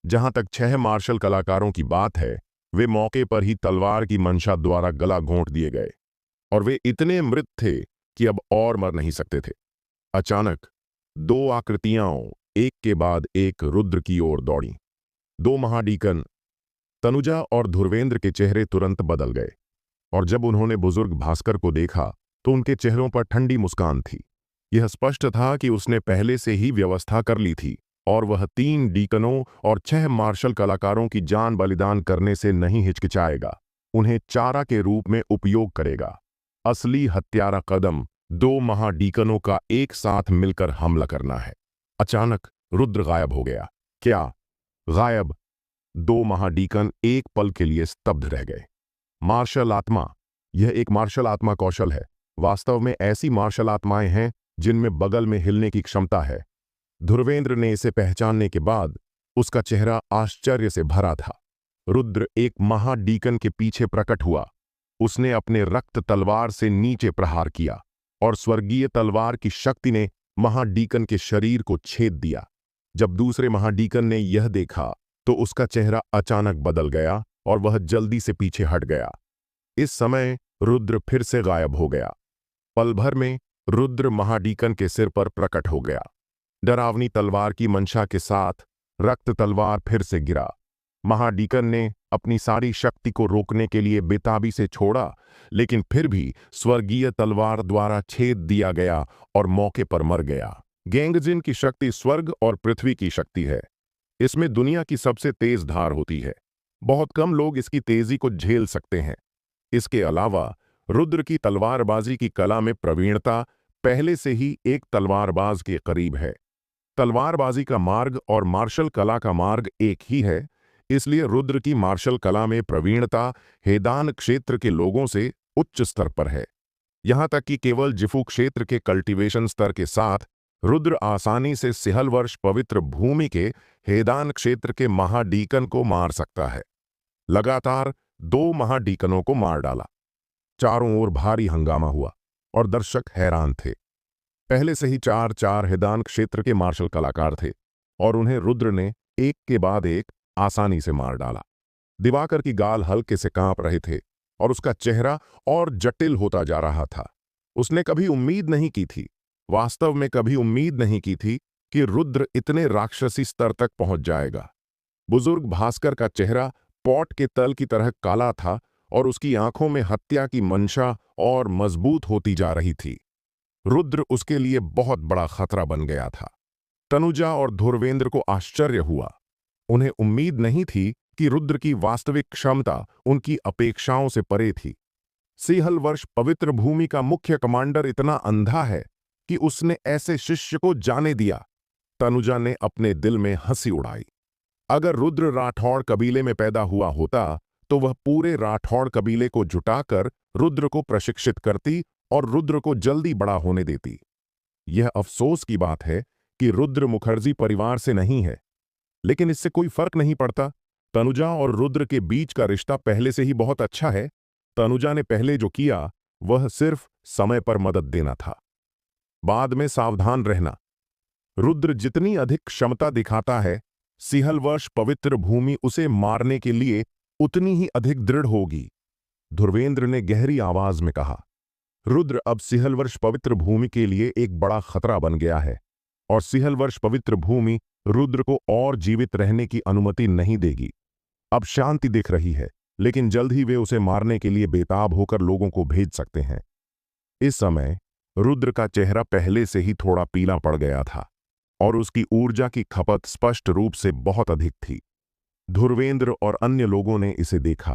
जहां तक 6 मार्शल कलाकारों की बात है, वे मौके पर ही तलवार की मंशा द्वारा गला घोंट दिए गए और वे इतने मृत थे कि अब और मर नहीं सकते थे। अचानक 2 आकृतियां एक के बाद एक रुद्र की ओर दौड़ी। 2 महाडीकन। तनुजा और धुर्वेंद्र के चेहरे तुरंत बदल गए और जब उन्होंने बुजुर्ग भास्कर को देखा तो उनके चेहरों पर ठंडी मुस्कान थी। यह स्पष्ट था कि उसने पहले से ही व्यवस्था कर ली थी और वह 3 डीकनों और 6 मार्शल कलाकारों की जान बलिदान करने से नहीं हिचकिचाएगा। उन्हें चारा के रूप में उपयोग करेगा। असली हत्यारा कदम 2 महाडीकनों का एक साथ मिलकर हमला करना है। अचानक रुद्र गायब हो गया। क्या गायब? 2 महाडीकन एक पल के लिए स्तब्ध रह गए। मार्शल आत्मा। यह एक मार्शल आत्मा कौशल है। वास्तव में ऐसी मार्शल आत्माएं हैं जिनमें बगल में हिलने की क्षमता है। धुर्वेंद्र ने इसे पहचानने के बाद उसका चेहरा आश्चर्य से भरा था। रुद्र एक महाडीकन के पीछे प्रकट हुआ। उसने अपने रक्त तलवार से नीचे प्रहार किया और स्वर्गीय तलवार की शक्ति ने महाडीकन के शरीर को छेद दिया। जब दूसरे महाडीकन ने यह देखा तो उसका चेहरा अचानक बदल गया और वह जल्दी से पीछे हट गया। इस समय रुद्र फिर से गायब हो गया। पल भर में रुद्र महाडीकन के सिर पर प्रकट हो गया। डरावनी तलवार की मंशा के साथ रक्त तलवार फिर से गिरा। महाडीकन ने अपनी सारी शक्ति को रोकने के लिए बेताबी से छोड़ा, लेकिन फिर भी स्वर्गीय तलवार द्वारा छेद दिया गया और मौके पर मर गया। गेंगजिन की शक्ति स्वर्ग और पृथ्वी की शक्ति है। इसमें दुनिया की सबसे तेज धार होती है। बहुत कम लोग इसकी तेजी को झेल सकते हैं। इसके अलावा रुद्र की तलवारबाजी की कला में प्रवीणता पहले से ही एक तलवारबाज के करीब है। तलवारबाजी का मार्ग और मार्शल कला का मार्ग एक ही है, इसलिए रुद्र की मार्शल कला में प्रवीणता हैदान क्षेत्र के लोगों से उच्च स्तर पर है। यहां तक कि केवल जिफू क्षेत्र के कल्टीवेशन स्तर के साथ रुद्र आसानी से सिहलवर्ष पवित्र भूमि के हैदान क्षेत्र के महाडीकन को मार सकता है। लगातार 2 महाडीकनों को मार डाला। चारों ओर भारी हंगामा हुआ और दर्शक हैरान थे। पहले से ही 4 हैदान क्षेत्र के मार्शल कलाकार थे और उन्हें रुद्र ने एक के बाद एक आसानी से मार डाला। दिवाकर की गाल हल्के से कांप रहे थे और उसका चेहरा और जटिल होता जा रहा था। उसने कभी उम्मीद नहीं की थी, वास्तव में कभी उम्मीद नहीं की थी कि रुद्र इतने राक्षसी स्तर तक पहुंच जाएगा। बुजुर्ग भास्कर का चेहरा पॉट के तल की तरह काला था और उसकी आंखों में हत्या की मंशा और मजबूत होती जा रही थी। रुद्र उसके लिए बहुत बड़ा खतरा बन गया था। तनुजा और धुरवेंद्र को आश्चर्य हुआ। उन्हें उम्मीद नहीं थी कि रुद्र की वास्तविक क्षमता उनकी अपेक्षाओं से परे थी। सिहलवर्ष पवित्र भूमि का मुख्य कमांडर इतना अंधा है कि उसने ऐसे शिष्य को जाने दिया। तनुजा ने अपने दिल में हंसी उड़ाई। अगर रुद्र राठौड़ कबीले में पैदा हुआ होता तो वह पूरे राठौड़ कबीले को जुटाकर रुद्र को प्रशिक्षित करती और रुद्र को जल्दी बड़ा होने देती। यह अफसोस की बात है कि रुद्र मुखर्जी परिवार से नहीं है, लेकिन इससे कोई फर्क नहीं पड़ता। तनुजा और रुद्र के बीच का रिश्ता पहले से ही बहुत अच्छा है। तनुजा ने पहले जो किया वह सिर्फ समय पर मदद देना था, बाद में सावधान रहना। रुद्र जितनी अधिक क्षमता दिखाता है, सिहलवर्ष पवित्र भूमि उसे मारने के लिए उतनी ही अधिक दृढ़ होगी। धुरवेंद्र ने गहरी आवाज में कहा, रुद्र अब सिहलवर्ष पवित्र भूमि के लिए एक बड़ा खतरा बन गया है और सिहलवर्ष पवित्र भूमि रुद्र को और जीवित रहने की अनुमति नहीं देगी। अब शांति दिख रही है, लेकिन जल्द ही वे उसे मारने के लिए बेताब होकर लोगों को भेज सकते हैं। इस समय रुद्र का चेहरा पहले से ही थोड़ा पीला पड़ गया था और उसकी ऊर्जा की खपत स्पष्ट रूप से बहुत अधिक थी। धुरवेंद्र और अन्य लोगों ने इसे देखा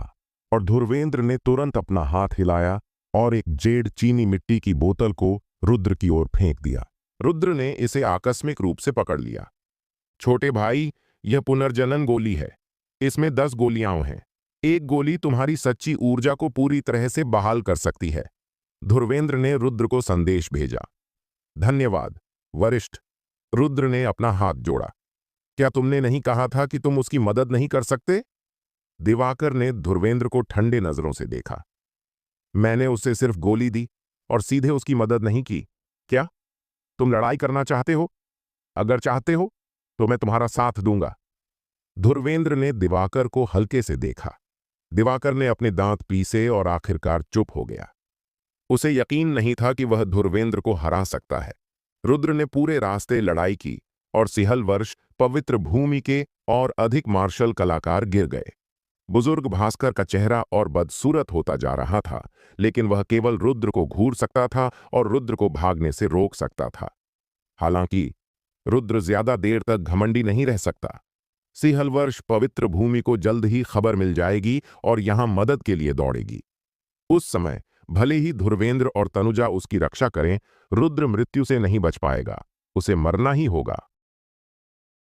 और धुरवेंद्र ने तुरंत अपना हाथ हिलाया और एक जेड चीनी मिट्टी की बोतल को रुद्र की ओर फेंक दिया। रुद्र ने इसे आकस्मिक रूप से पकड़ लिया। छोटे भाई, यह पुनर्जनन गोली है। इसमें 10 गोलियां हैं। एक गोली तुम्हारी सच्ची ऊर्जा को पूरी तरह से बहाल कर सकती है। धुरवेंद्र ने रुद्र को संदेश भेजा। धन्यवाद वरिष्ठ। रुद्र ने अपना हाथ जोड़ा। क्या तुमने नहीं कहा था कि तुम उसकी मदद नहीं कर सकते? दिवाकर ने धुरवेंद्र को ठंडे नजरों से देखा। मैंने उसे सिर्फ गोली दी और सीधे उसकी मदद नहीं की। क्या तुम लड़ाई करना चाहते हो? अगर चाहते हो तो मैं तुम्हारा साथ दूंगा। धुरवेंद्र ने दिवाकर को हल्के से देखा। दिवाकर ने अपने दांत पीसे और आखिरकार चुप हो गया। उसे यकीन नहीं था कि वह धुरवेंद्र को हरा सकता है। रुद्र ने पूरे रास्ते लड़ाई की और सिहलवर्ष पवित्र भूमि के और अधिक मार्शल कलाकार गिर गए। बुजुर्ग भास्कर का चेहरा और बदसूरत होता जा रहा था, लेकिन वह केवल रुद्र को घूर सकता था और रुद्र को भागने से रोक सकता था। हालांकि रुद्र ज्यादा देर तक घमंडी नहीं रह सकता। सिहलवर्ष पवित्र भूमि को जल्द ही खबर मिल जाएगी और यहां मदद के लिए दौड़ेगी। उस समय भले ही धुरवेंद्र और तनुजा उसकी रक्षा करें, रुद्र मृत्यु से नहीं बच पाएगा। उसे मरना ही होगा।